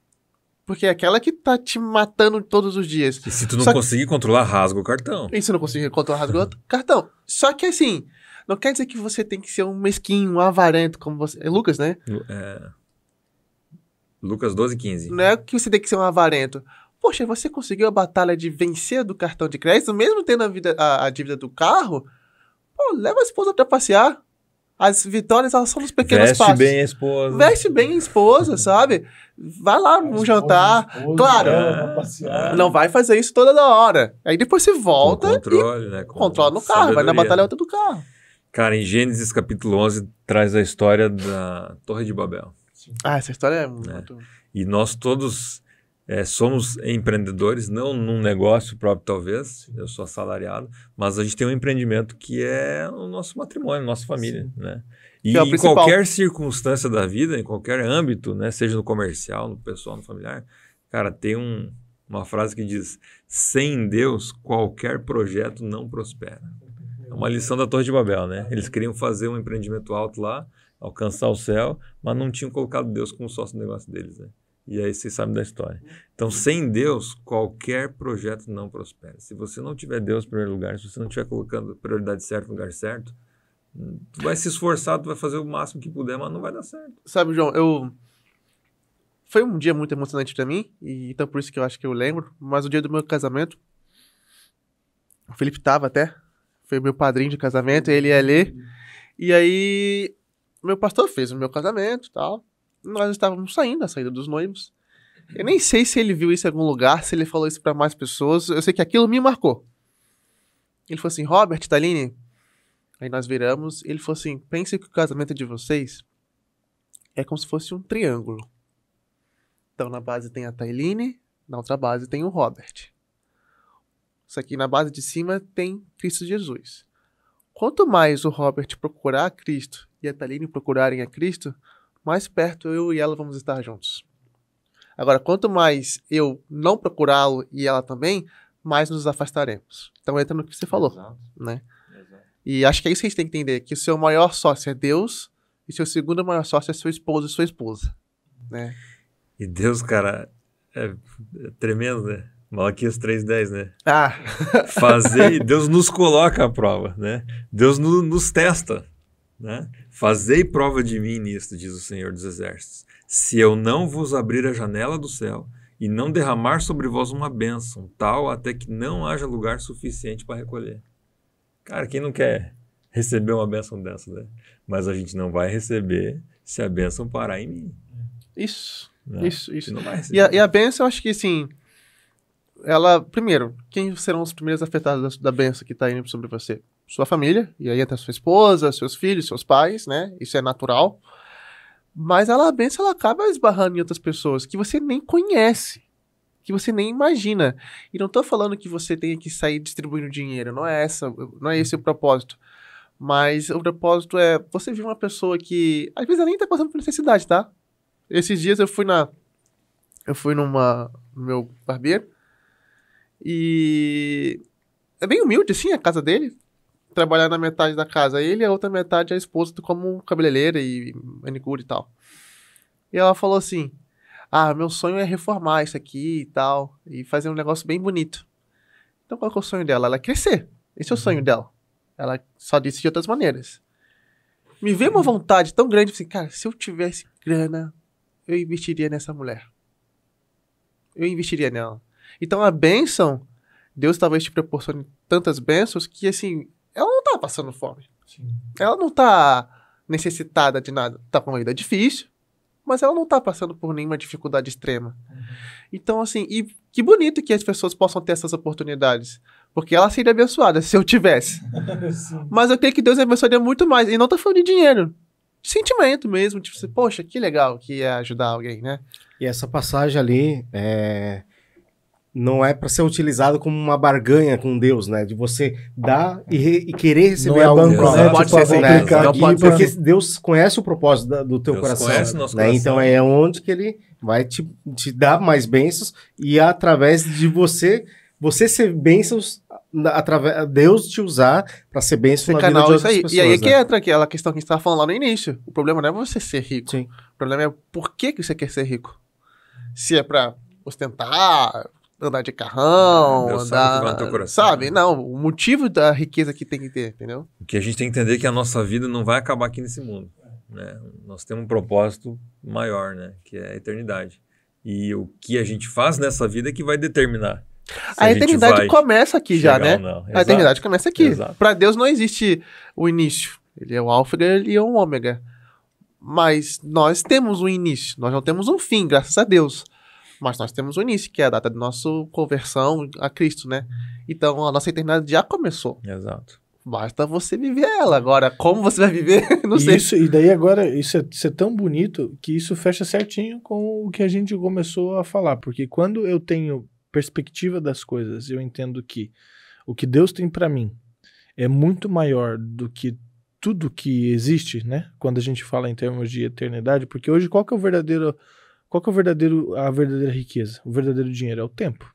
Porque é aquela que tá te matando todos os dias. E se tu não conseguir controlar, rasga o cartão. E se não conseguir controlar, rasga o cartão. Só que assim, não quer dizer que você tem que ser um mesquinho, um avarento, como você... É Lucas, né? Lucas 12:15. Não é que você tem que ser um avarento. Poxa, você conseguiu a batalha de vencer do cartão de crédito, mesmo tendo a dívida do carro? Pô, leva a esposa pra passear. As vitórias, elas são nos pequenos passos. Veste bem a esposa. Veste bem a esposa, sabe? Vai lá no jantar. Claro, não vai fazer isso toda hora. Aí depois você volta controle, controla no carro. Vai na batalha do carro. Cara, em Gênesis capítulo 11 traz a história da Torre de Babel. Essa história é muito... E nós todos somos empreendedores, não num negócio próprio talvez, eu sou assalariado, mas a gente tem um empreendimento que é o nosso matrimônio, nossa família, né? E em qualquer circunstância da vida, em qualquer âmbito, né, seja no comercial, no pessoal, no familiar, cara, tem uma frase que diz, sem Deus, qualquer projeto não prospera. É uma lição da Torre de Babel, né? Eles queriam fazer um empreendimento alto lá, alcançar o céu, mas não tinham colocado Deus como sócio do negócio deles, né? E aí vocês sabem da história. Então, sem Deus, qualquer projeto não prospera. Se você não tiver Deus em primeiro lugar, se você não estiver colocando a prioridade certa no lugar certo, tu vai se esforçar, tu vai fazer o máximo que puder, mas não vai dar certo. Sabe, João, foi um dia muito emocionante pra mim, e então por isso que eu acho que eu lembro, mas o dia do meu casamento, o Felipe tava até, foi meu padrinho de casamento, ele ia ler, e aí meu pastor fez o meu casamento e tal. Nós estávamos saindo, a saída dos noivos. Eu nem sei se ele viu isso em algum lugar, se ele falou isso para mais pessoas. Eu sei que aquilo me marcou. Ele falou assim, Robert, Thaline. Aí nós viramos, ele falou assim, pense que o casamento de vocês é como se fosse um triângulo. Então na base tem a Thaline, na outra base tem o Robert. Isso aqui na base de cima tem Cristo Jesus. Quanto mais o Robert procurar a Cristo e a Thaline procurarem a Cristo, mais perto eu e ela vamos estar juntos. Agora, quanto mais eu não procurá-lo e ela também, mais nos afastaremos. Então entra no que você falou. Exato. Né? Exato. E acho que é isso que a gente tem que entender, que o seu maior sócio é Deus e seu segundo maior sócio é seu esposo e sua esposa. Né? E Deus, cara, é tremendo, né? Malaquias 3:10, né? Deus nos coloca à prova, né? Deus nos testa. Né? Fazei prova de mim nisto, diz o Senhor dos Exércitos, se eu não vos abrir a janela do céu e não derramar sobre vós uma bênção, tal até que não haja lugar suficiente para recolher. Cara, quem não quer receber uma bênção dessa, né? Mas a gente não vai receber se a bênção parar em mim. Isso, né? Isso. Não vai receber. E a bênção, eu acho que assim, primeiro, quem serão os primeiros afetados da bênção que está indo sobre você? Sua família, e aí entra sua esposa, seus filhos, seus pais, né? Isso é natural. Mas a bênção, ela acaba esbarrando em outras pessoas que você nem conhece, que você nem imagina. E não tô falando que você tenha que sair distribuindo dinheiro, não é esse o propósito. Mas o propósito é você ver uma pessoa que, às vezes, ela nem tá passando por necessidade, tá? Esses dias eu fui no meu barbeiro e é bem humilde, assim, a casa dele. Trabalhar na metade da casa ele e a outra metade a esposa como cabeleireira e manicure e tal. E ela falou assim, meu sonho é reformar isso aqui e tal, e fazer um negócio bem bonito. Então qual que é o sonho dela? Ela é crescer. Esse é o sonho dela. Ela só disse de outras maneiras. Me veio uma vontade tão grande, assim, cara, se eu tivesse grana, eu investiria nessa mulher. Eu investiria nela. Então a bênção, Deus talvez te proporcione tantas bênçãos que, assim, ela não tá passando fome. Sim. Ela não tá necessitada de nada. Tá com uma vida difícil, mas ela não tá passando por nenhuma dificuldade extrema. Então, assim, e que bonito que as pessoas possam ter essas oportunidades. Porque ela seria abençoada se eu tivesse. Mas eu creio que Deus abençoaria muito mais. E não tô falando de dinheiro. De sentimento mesmo. Tipo assim, poxa, que legal que é ajudar alguém, né? E essa passagem ali não é para ser utilizado como uma barganha com Deus, né? De você dar e querer receber algo. Não pode ser assim, né? Porque Deus conhece o propósito do teu coração. Conhece o nosso né? coração. Então é onde que ele vai te dar mais bênçãos e através de você ser bênçãos, Deus te usar para ser bênção na vida de outras pessoas. E aí que entra aquela questão que a gente estava falando lá no início. O problema não é você ser rico. Sim. O problema é por que você quer ser rico. Se é para ostentar, andar de carrão, Deus sabe o que vai no teu coração. Sabe? Não, o motivo da riqueza que tem que ter, entendeu? O que a gente tem que entender é que a nossa vida não vai acabar aqui nesse mundo. Né? Nós temos um propósito maior, né? Que é a eternidade. E o que a gente faz nessa vida é que vai determinar. A eternidade começa aqui já, né? Exato. A eternidade começa aqui. Para Deus não existe o início. Ele é o alfa e ele é o ômega. Mas nós temos um início. Nós não temos um fim, graças a Deus. Mas nós temos um início, que é a data da nossa conversão a Cristo, né? Então, a nossa eternidade já começou. Exato. Basta você viver ela. Agora, como você vai viver, não sei. E daí agora, isso é tão bonito que isso fecha certinho com o que a gente começou a falar. Porque quando eu tenho perspectiva das coisas, eu entendo que o que Deus tem para mim é muito maior do que tudo que existe, né? Quando a gente fala em termos de eternidade, porque hoje a verdadeira riqueza? O verdadeiro dinheiro é o tempo.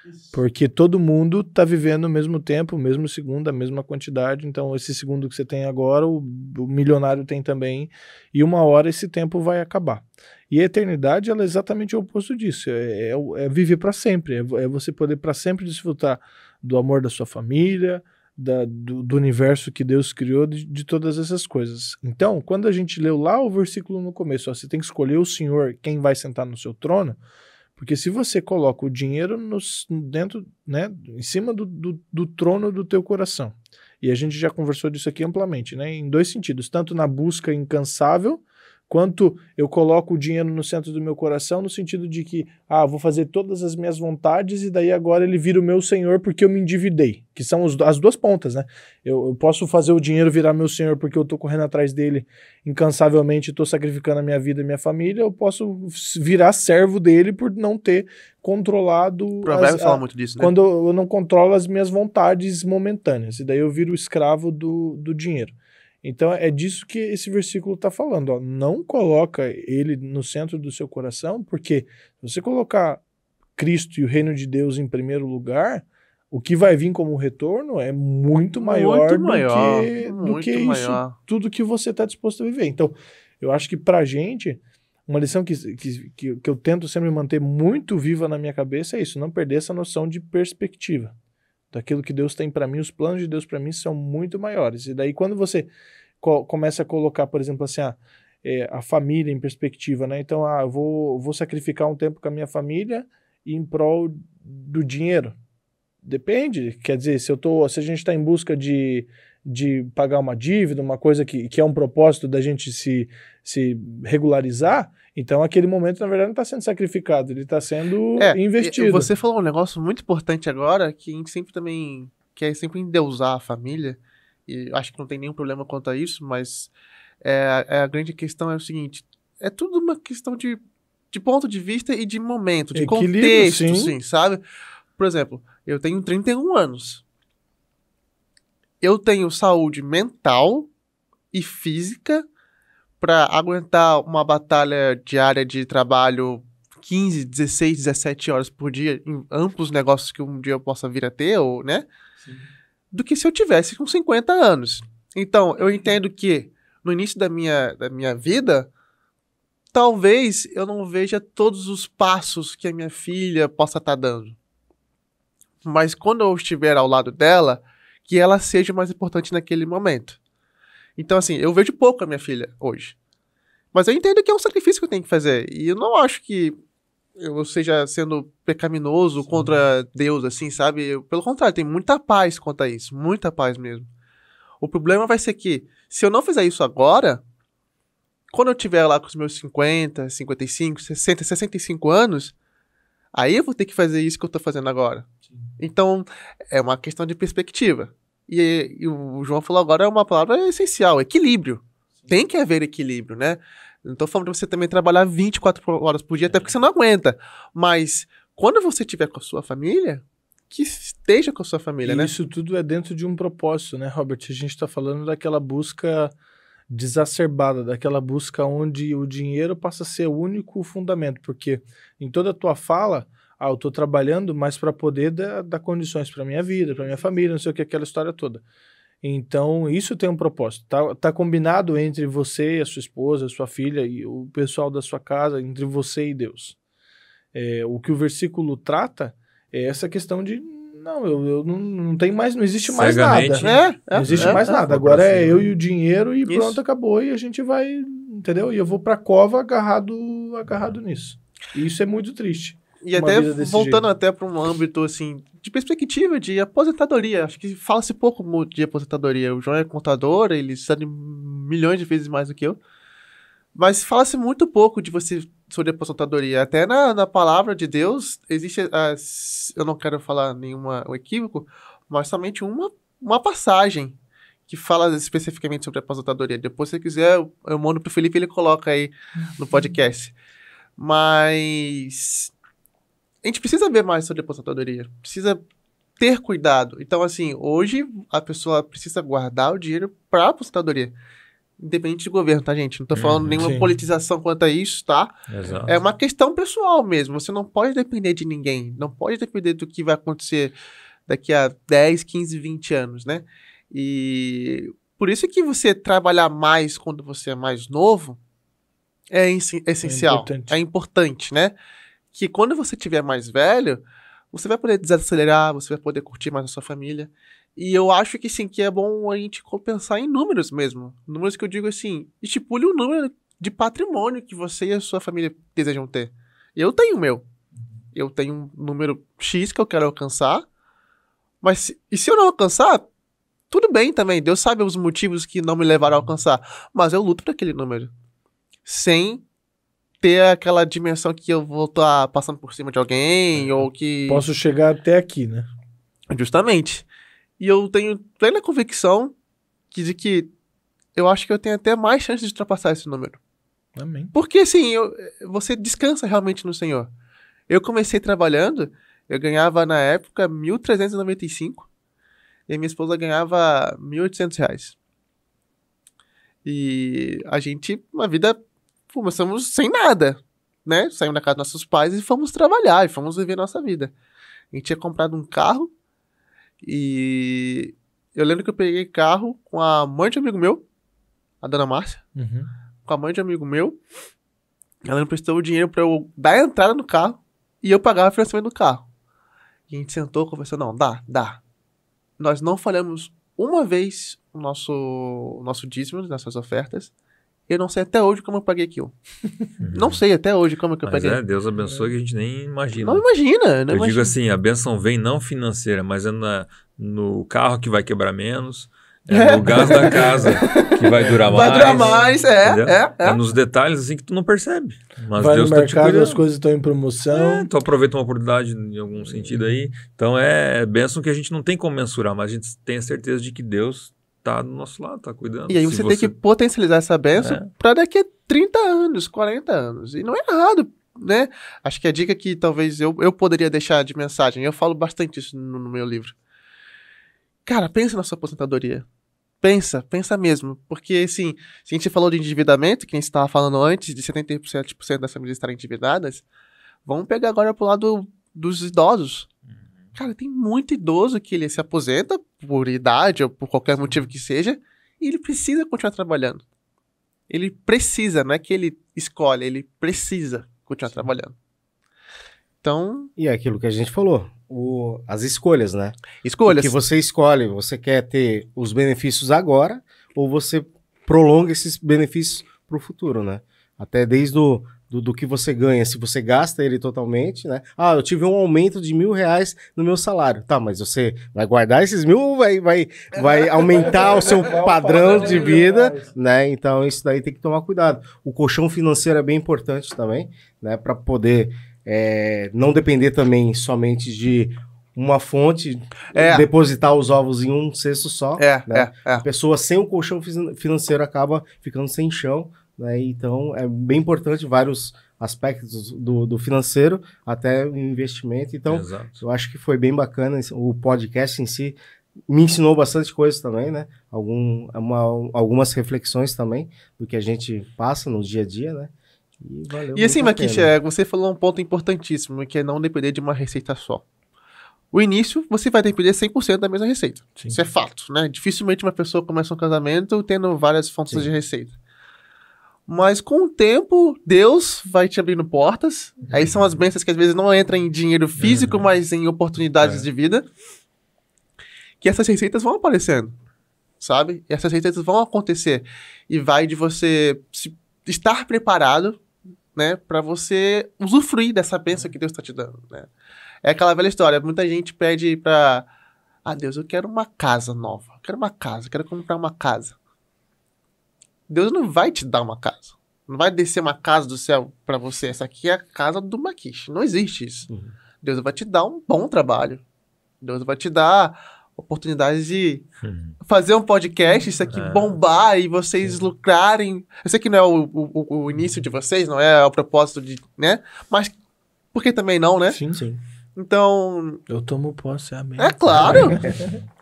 Isso. Porque todo mundo está vivendo o mesmo tempo, o mesmo segundo, a mesma quantidade. Então, esse segundo que você tem agora, o milionário tem também. E uma hora esse tempo vai acabar. E a eternidade, ela é exatamente o oposto disso. É viver para sempre. É você poder para sempre desfrutar do amor da sua família, do universo que Deus criou, de todas essas coisas. Então, quando a gente leu lá o versículo no começo, você tem que escolher o Senhor, quem vai sentar no seu trono, porque se você coloca o dinheiro dentro, né, em cima do trono do teu coração, e a gente já conversou disso aqui amplamente, né, em dois sentidos, tanto na busca incansável, quanto eu coloco o dinheiro no centro do meu coração, no sentido de que, vou fazer todas as minhas vontades e daí agora ele vira o meu senhor porque eu me endividei, que são as duas pontas, né? Eu posso fazer o dinheiro virar meu senhor porque eu tô correndo atrás dele incansavelmente, tô sacrificando a minha vida e minha família, eu posso virar servo dele por não ter controlado... O Provérbios fala muito disso, né? Quando eu não controlo as minhas vontades momentâneas, e daí eu viro o escravo do dinheiro. Então é disso que esse versículo está falando. Ó. Não coloca ele no centro do seu coração, porque se você colocar Cristo e o reino de Deus em primeiro lugar, o que vai vir como retorno é muito maior do que isso, tudo que você está disposto a viver. Então, eu acho que para a gente, uma lição que eu tento sempre manter muito viva na minha cabeça é isso, não perder essa noção de perspectiva. Daquilo que Deus tem para mim, os planos de Deus para mim são muito maiores. E daí quando você começa a colocar, por exemplo, assim, a família em perspectiva, né? Então, eu vou sacrificar um tempo com a minha família em prol do dinheiro. Depende, quer dizer, se a gente está em busca de pagar uma dívida, uma coisa que é um propósito da gente se regularizar, então aquele momento, na verdade, não está sendo sacrificado, ele está sendo investido. Você falou um negócio muito importante agora, que a gente sempre também quer sempre endeusar a família, e acho que não tem nenhum problema quanto a isso, mas a grande questão é o seguinte, é tudo uma questão de ponto de vista e de momento, de equilíbrio, contexto, sim, sabe? Por exemplo, eu tenho 31 anos. Eu tenho saúde mental e física para aguentar uma batalha diária de trabalho 15, 16, 17 horas por dia em amplos negócios que um dia eu possa vir a ter, ou, né? Sim. Do que se eu tivesse com 50 anos. Então, eu entendo que no início da minha vida, talvez eu não veja todos os passos que a minha filha possa estar dando. Mas quando eu estiver ao lado dela, que ela seja mais importante naquele momento. Então, assim, eu vejo pouco a minha filha hoje. Mas eu entendo que é um sacrifício que eu tenho que fazer. E eu não acho que eu seja sendo pecaminoso contra Deus, assim, sabe? Pelo contrário, tem muita paz quanto a isso. Muita paz mesmo. O problema vai ser que, se eu não fizer isso agora, quando eu estiver lá com os meus 50, 55, 60, 65 anos, aí eu vou ter que fazer isso que eu tô fazendo agora. Sim. Então, é uma questão de perspectiva. E o João falou agora, é uma palavra essencial, equilíbrio. Sim. Tem que haver equilíbrio, né? Não tô falando de você também trabalhar 24 horas por dia, até porque você não aguenta. Mas, quando você estiver com a sua família, que esteja com a sua família, né? Isso tudo é dentro de um propósito, né, Robert? A gente tá falando daquela busca desacerbada, daquela busca onde o dinheiro passa a ser o único fundamento, porque em toda a tua fala, eu tô trabalhando, mas para poder dar condições para minha vida, para minha família, não sei o que, aquela história toda. Então, isso tem um propósito. Tá combinado entre você, a sua esposa, a sua filha e o pessoal da sua casa, entre você e Deus. O que o versículo trata é essa questão de eu não tenho mais, não existe mais nada. Não existe mais nada. Agora é eu e o dinheiro e pronto, acabou. E a gente vai, entendeu? E eu vou pra cova agarrado nisso. E isso é muito triste. E até voltando até para um âmbito assim de perspectiva de aposentadoria, acho que fala-se pouco de aposentadoria. O João é contador, ele sabe milhões de vezes mais do que eu, mas fala-se muito pouco de você sobre aposentadoria. Até na palavra de Deus existe, eu não quero falar nenhum equívoco, mas somente uma passagem que fala especificamente sobre aposentadoria. Depois, se você quiser, eu mando pro Felipe, ele coloca aí no podcast. Mas a gente precisa ver mais sobre aposentadoria. Precisa ter cuidado. Então, assim, hoje a pessoa precisa guardar o dinheiro para aposentadoria. Independente de governo, tá, gente? Não tô falando nenhuma politização quanto a isso, tá? Exato. É uma questão pessoal mesmo. Você não pode depender de ninguém. Não pode depender do que vai acontecer daqui a 10, 15, 20 anos, né? E por isso que você trabalhar mais quando você é mais novo é essencial. É importante, né? Que quando você tiver mais velho, você vai poder desacelerar, você vai poder curtir mais a sua família. E eu acho que sim, que é bom a gente compensar em números mesmo. Números que eu digo assim, estipule um número de patrimônio que você e a sua família desejam ter. Eu tenho o meu. Eu tenho um número X que eu quero alcançar, mas e se eu não alcançar, tudo bem também. Deus sabe os motivos que não me levaram a alcançar, mas eu luto por aquele número. Sem ter aquela dimensão que eu vou estar passando por cima de alguém, ou que... Posso chegar até aqui, né? Justamente. E eu tenho plena convicção de que eu acho que eu tenho até mais chances de ultrapassar esse número. Amém. Porque, assim, você descansa realmente no Senhor. Eu comecei trabalhando, eu ganhava, na época, R$ 1.395, e minha esposa ganhava R$ 1.800. E a gente, uma vida... começamos sem nada, né? Saímos da casa dos nossos pais e fomos trabalhar, e fomos viver nossa vida. A gente tinha comprado um carro, e eu lembro que eu peguei carro com a mãe de um amigo meu, a dona Márcia, com a mãe de um amigo meu. Ela me prestou o dinheiro pra eu dar a entrada no carro, e eu pagava o financiamento do carro. E a gente sentou, conversou, não, dá. Nós não falhamos uma vez o nosso dízimo, nossas ofertas. Eu não sei até hoje como eu paguei aquilo. Não sei até hoje como que eu paguei. Deus abençoe que a gente nem imagina. Não imagina. Eu digo assim, a bênção vem não financeira, mas é no carro que vai quebrar menos, no gás da casa que vai durar mais. Vai durar mais, É nos detalhes assim que tu não percebe. Mas vai Deus no mercado, as coisas estão em promoção. Tu aproveita uma oportunidade em algum sentido aí. Então é bênção que a gente não tem como mensurar, mas a gente tem a certeza de que Deus tá do nosso lado, tá cuidando. E aí você tem que potencializar essa bênção para daqui a 30 anos, 40 anos. E não é errado, né? Acho que a dica que talvez eu poderia deixar de mensagem, eu falo bastante isso no meu livro. Cara, pensa na sua aposentadoria. Pensa mesmo. Porque, assim, se a gente falou de endividamento, que a gente estava falando antes, de 77% das famílias estarem endividadas, vamos pegar agora pro lado dos idosos. Cara, tem muito idoso que ele se aposenta por idade ou por qualquer motivo que seja, e ele precisa continuar trabalhando. Ele precisa, não é que ele escolhe, ele precisa continuar trabalhando. Então... E é aquilo que a gente falou, as escolhas, né? Escolhas. O que você escolhe, você quer ter os benefícios agora, ou você prolonga esses benefícios para o futuro, né? Até desde do que você ganha, se você gasta ele totalmente, né? Ah, eu tive um aumento de R$1.000 no meu salário. Tá, mas você vai guardar esses 1.000 ou vai aumentar o seu padrão de vida, né? Então isso daí tem que tomar cuidado. O colchão financeiro é bem importante também, né? Para poder não depender também somente de uma fonte, depositar os ovos em um cesto só. Né? A pessoa sem o colchão financeiro acaba ficando sem chão. Né? Então, é bem importante vários aspectos do financeiro, até o investimento. Então, eu acho que foi bem bacana o podcast em si. Me ensinou bastante coisa também, né? Algumas reflexões também do que a gente passa no dia a dia, né? E valeu. E assim, Maquixe, você falou um ponto importantíssimo, que é não depender de uma receita só. O início, você vai depender 100% da mesma receita. Sim. Isso é fato, né? Dificilmente uma pessoa começa um casamento tendo várias fontes de receita. Mas com o tempo, Deus vai te abrindo portas. Aí são as bênçãos que às vezes não entram em dinheiro físico, mas em oportunidades de vida. Que essas receitas vão aparecendo, sabe? E essas receitas vão acontecer. E vai de você estar preparado, né? Pra você usufruir dessa bênção que Deus está te dando, né? É aquela velha história. Muita gente pede pra... Ah, Deus, eu quero uma casa nova. Eu quero uma casa, quero comprar uma casa. Deus não vai te dar uma casa. Não vai descer uma casa do céu pra você. Essa aqui é a casa do Maquixe. Não existe isso. Deus vai te dar um bom trabalho. Deus vai te dar oportunidades de fazer um podcast, isso aqui bombar e vocês lucrarem. Eu sei que não é o início de vocês, não é o propósito de... né? Mas por que também não, né? Sim, sim. Então... Eu tomo posse, amém. É claro!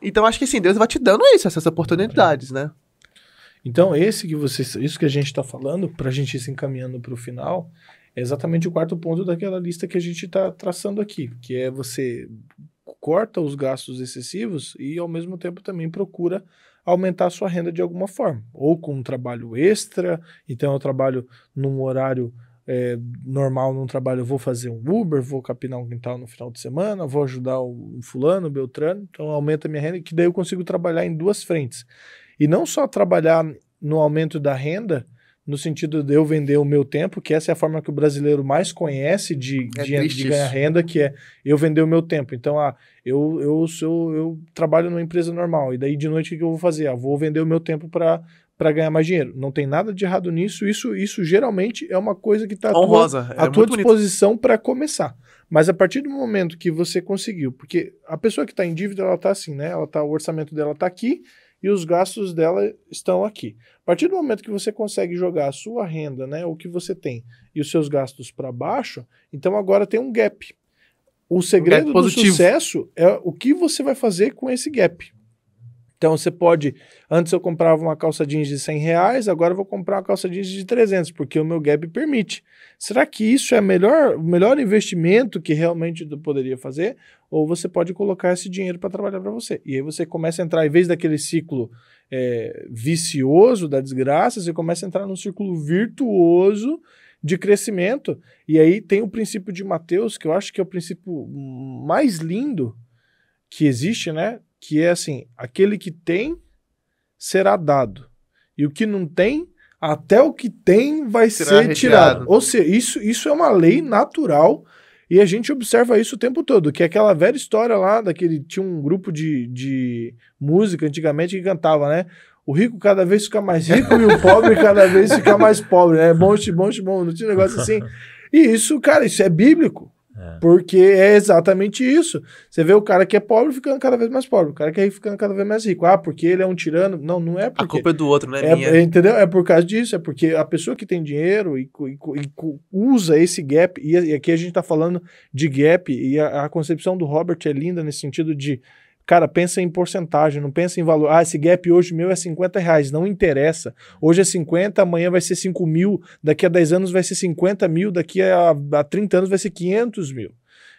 Então acho que sim, Deus vai te dando essas oportunidades, né? Então, isso que a gente está falando, para a gente ir se encaminhando para o final, é exatamente o quarto ponto daquela lista que a gente está traçando aqui, que é você corta os gastos excessivos e, ao mesmo tempo, também procura aumentar a sua renda de alguma forma, ou com um trabalho extra. Então eu trabalho num horário normal, num trabalho, eu vou fazer um Uber, vou capinar um quintal no final de semana, vou ajudar um fulano, Beltrano, então aumenta a minha renda, que daí eu consigo trabalhar em duas frentes. E não só trabalhar no aumento da renda, no sentido de eu vender o meu tempo, que essa é a forma que o brasileiro mais conhece de ganhar renda, que é eu vender o meu tempo. Então, eu trabalho numa empresa normal, e daí de noite o que eu vou fazer? Vou vender o meu tempo para ganhar mais dinheiro. Não tem nada de errado nisso, isso geralmente é uma coisa que está à tua disposição para começar. Mas a partir do momento que você conseguiu, porque a pessoa que está em dívida, ela está assim, né? O orçamento dela está aqui, e os gastos dela estão aqui. A partir do momento que você consegue jogar a sua renda, né, o que você tem, e os seus gastos para baixo, então agora tem um gap. O segredo do sucesso é o que você vai fazer com esse gap. Então você pode, antes eu comprava uma calça jeans de R$100, agora eu vou comprar uma calça jeans de 300, porque o meu gap permite. Será que isso é o melhor investimento que realmente eu poderia fazer? Ou você pode colocar esse dinheiro para trabalhar para você. E aí você começa a entrar, em vez daquele ciclo vicioso da desgraça, você começa a entrar num círculo virtuoso de crescimento. E aí tem o princípio de Mateus, que eu acho que é o princípio mais lindo que existe, né? Que é assim, aquele que tem será dado, e o que não tem, até o que tem vai ser tirado. Ou seja, isso é uma lei natural, e a gente observa isso o tempo todo, que é aquela velha história lá, tinha um grupo de música antigamente que cantava, né? O rico cada vez fica mais rico e o pobre cada vez fica mais pobre, né? Bom, não tinha um negócio assim. E isso, cara, isso é bíblico. Porque é exatamente isso. Você vê o cara que é pobre ficando cada vez mais pobre, o cara que é rico ficando cada vez mais rico. Porque ele é um tirano. Não é porque... A culpa é do outro, não é minha. Entendeu? É por causa disso, é porque a pessoa que tem dinheiro e usa esse gap, e aqui a gente tá falando de gap, e a concepção do Robert é linda nesse sentido de, cara, pensa em porcentagem, não pensa em valor. Esse gap hoje meu é R$50, não interessa. Hoje é 50, amanhã vai ser 5 mil, daqui a 10 anos vai ser 50 mil, daqui a 30 anos vai ser 500 mil.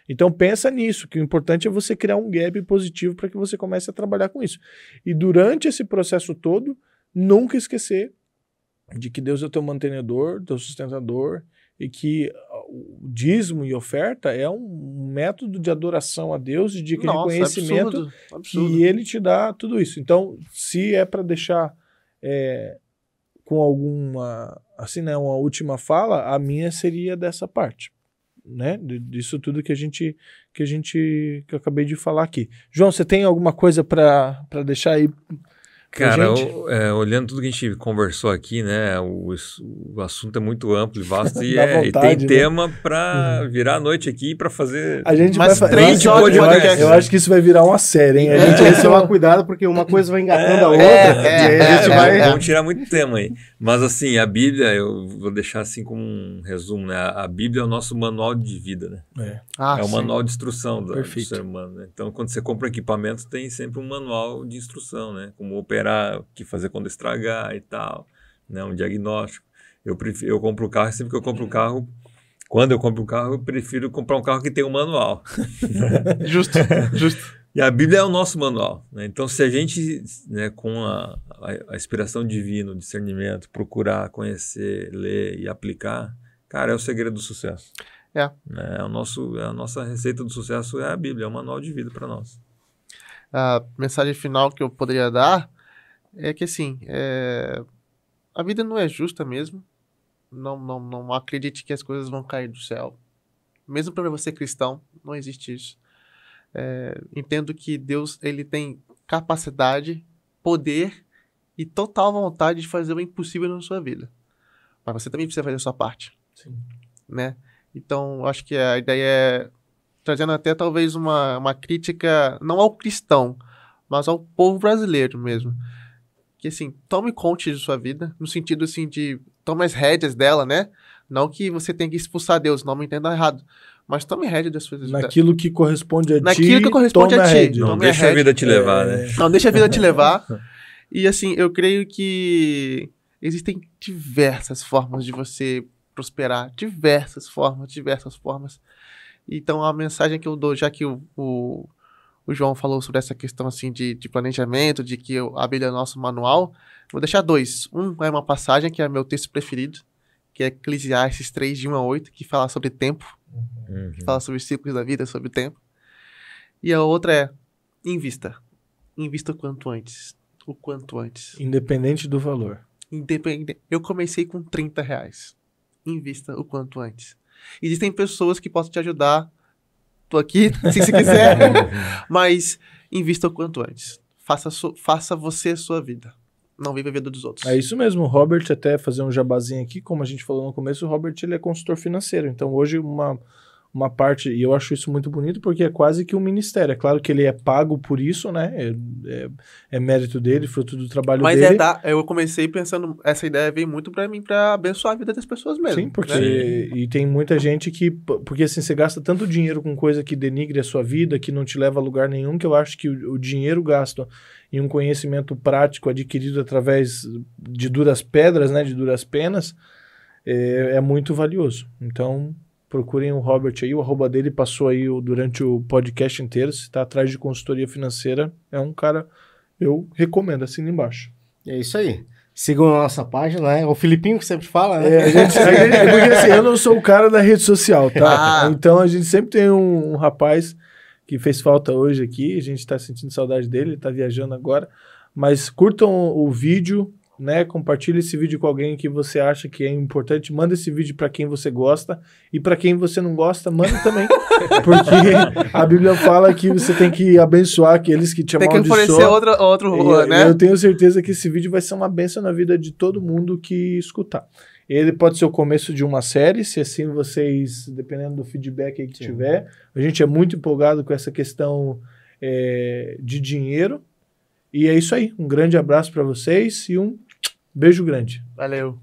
Então pensa nisso, que o importante é você criar um gap positivo para que você comece a trabalhar com isso. E durante esse processo todo, nunca esquecer de que Deus é o teu mantenedor, teu sustentador, e que o dízimo e oferta é um método de adoração a Deus e de reconhecimento absurdo. Que ele te dá tudo isso. Então, se é para deixar com alguma, assim, né, uma última fala, a minha seria dessa parte, né, disso tudo que eu acabei de falar aqui. João, você tem alguma coisa para deixar aí? Cara, olhando tudo que a gente conversou aqui, né, o assunto é muito amplo e vasto e tem tema para virar a noite aqui para fazer a gente mais 3 podcasts. Eu acho que isso vai virar uma série, hein? A gente vai tomar cuidado porque uma coisa vai engatando a outra. E a gente vamos tirar muito tema aí. Mas assim, a Bíblia, eu vou deixar assim como um resumo, né? A Bíblia é o nosso manual de vida, né? É o manual de instrução do ser humano, né? Então, quando você compra equipamento, tem sempre um manual de instrução, né? Como operar, o que fazer quando estragar e tal, né? Um diagnóstico. Eu compro o carro, sempre que eu compro o carro, quando eu compro o carro, eu prefiro comprar um carro que tem um manual. Justo. E a Bíblia é o nosso manual, né? Então, se a gente, né, com a inspiração divina, o discernimento, procurar conhecer, ler e aplicar, cara, é o segredo do sucesso. A nossa receita do sucesso é a Bíblia, é o manual de vida para nós. A mensagem final que eu poderia dar é que, assim, a vida não é justa mesmo. Não acredite que as coisas vão cair do céu. Mesmo para você cristão, não existe isso. Entendo que Deus, ele tem capacidade, poder e total vontade de fazer o impossível na sua vida. Mas você também precisa fazer a sua parte. Sim. Né? Então, acho que a ideia é trazendo até talvez uma crítica, não ao cristão, mas ao povo brasileiro mesmo. Que, assim, tome conta de sua vida, no sentido, assim, de tome as rédeas dela, né? Não que você tenha que expulsar Deus, não me entenda errado. Mas tome rédea das suas vidas. Naquilo que corresponde a ti, naquilo que corresponde a ti. Não deixa a vida te levar, né? Não deixa a vida te levar. E, assim, eu creio que existem diversas formas de você prosperar. Diversas formas. Então, a mensagem que eu dou, já que o João falou sobre essa questão assim, de planejamento, de que a Bíblia é nosso manual, vou deixar 2. Um é uma passagem que é meu texto preferido, que é Eclesiastes 3, de 1 a 8, que fala sobre tempo, que fala sobre os ciclos da vida, sobre o tempo. E a outra é invista. Invista o quanto antes. O quanto antes. Independente do valor. Eu comecei com R$30. Invista o quanto antes. Existem pessoas que possam te ajudar. Tô aqui, se você quiser. Mas invista o quanto antes. Faça você a sua vida. Não viva a vida dos outros. É isso mesmo. O Robert, até fazer um jabazinho aqui, como a gente falou no começo, o Robert ele é consultor financeiro. Então hoje uma parte, e eu acho isso muito bonito, porque é quase que um ministério. É claro que ele é pago por isso, né? É mérito dele, fruto do trabalho dele. Mas eu comecei pensando, essa ideia veio muito pra mim, pra abençoar a vida das pessoas mesmo. Sim, porque e tem muita gente que, porque assim, você gasta tanto dinheiro com coisa que denigre a sua vida, que não te leva a lugar nenhum, que eu acho que o dinheiro gasto em um conhecimento prático adquirido através de duras pedras, né? De duras penas, é muito valioso. Então, procurem o Robert aí, o arroba dele passou aí durante o podcast inteiro. Se está atrás de consultoria financeira, é um cara, eu recomendo, assina embaixo. É isso aí. Sigam a nossa página, né? O Filipinho que sempre fala, né? Porque assim, eu não sou o cara da rede social, tá? Então a gente sempre tem um rapaz que fez falta hoje aqui, a gente está sentindo saudade dele, ele está viajando agora, mas curtam o vídeo, né? Compartilhe esse vídeo com alguém que você acha que é importante, manda esse vídeo para quem você gosta e para quem você não gosta, manda também, porque a Bíblia fala que você tem que abençoar aqueles que te amaldiçoam. Tem que oferecer outro, né? Eu tenho certeza que esse vídeo vai ser uma bênção na vida de todo mundo que escutar. Ele pode ser o começo de uma série, se assim vocês, dependendo do feedback aí que tiver. A gente é muito empolgado com essa questão de dinheiro. E é isso aí. Um grande abraço para vocês e um beijo grande. Valeu.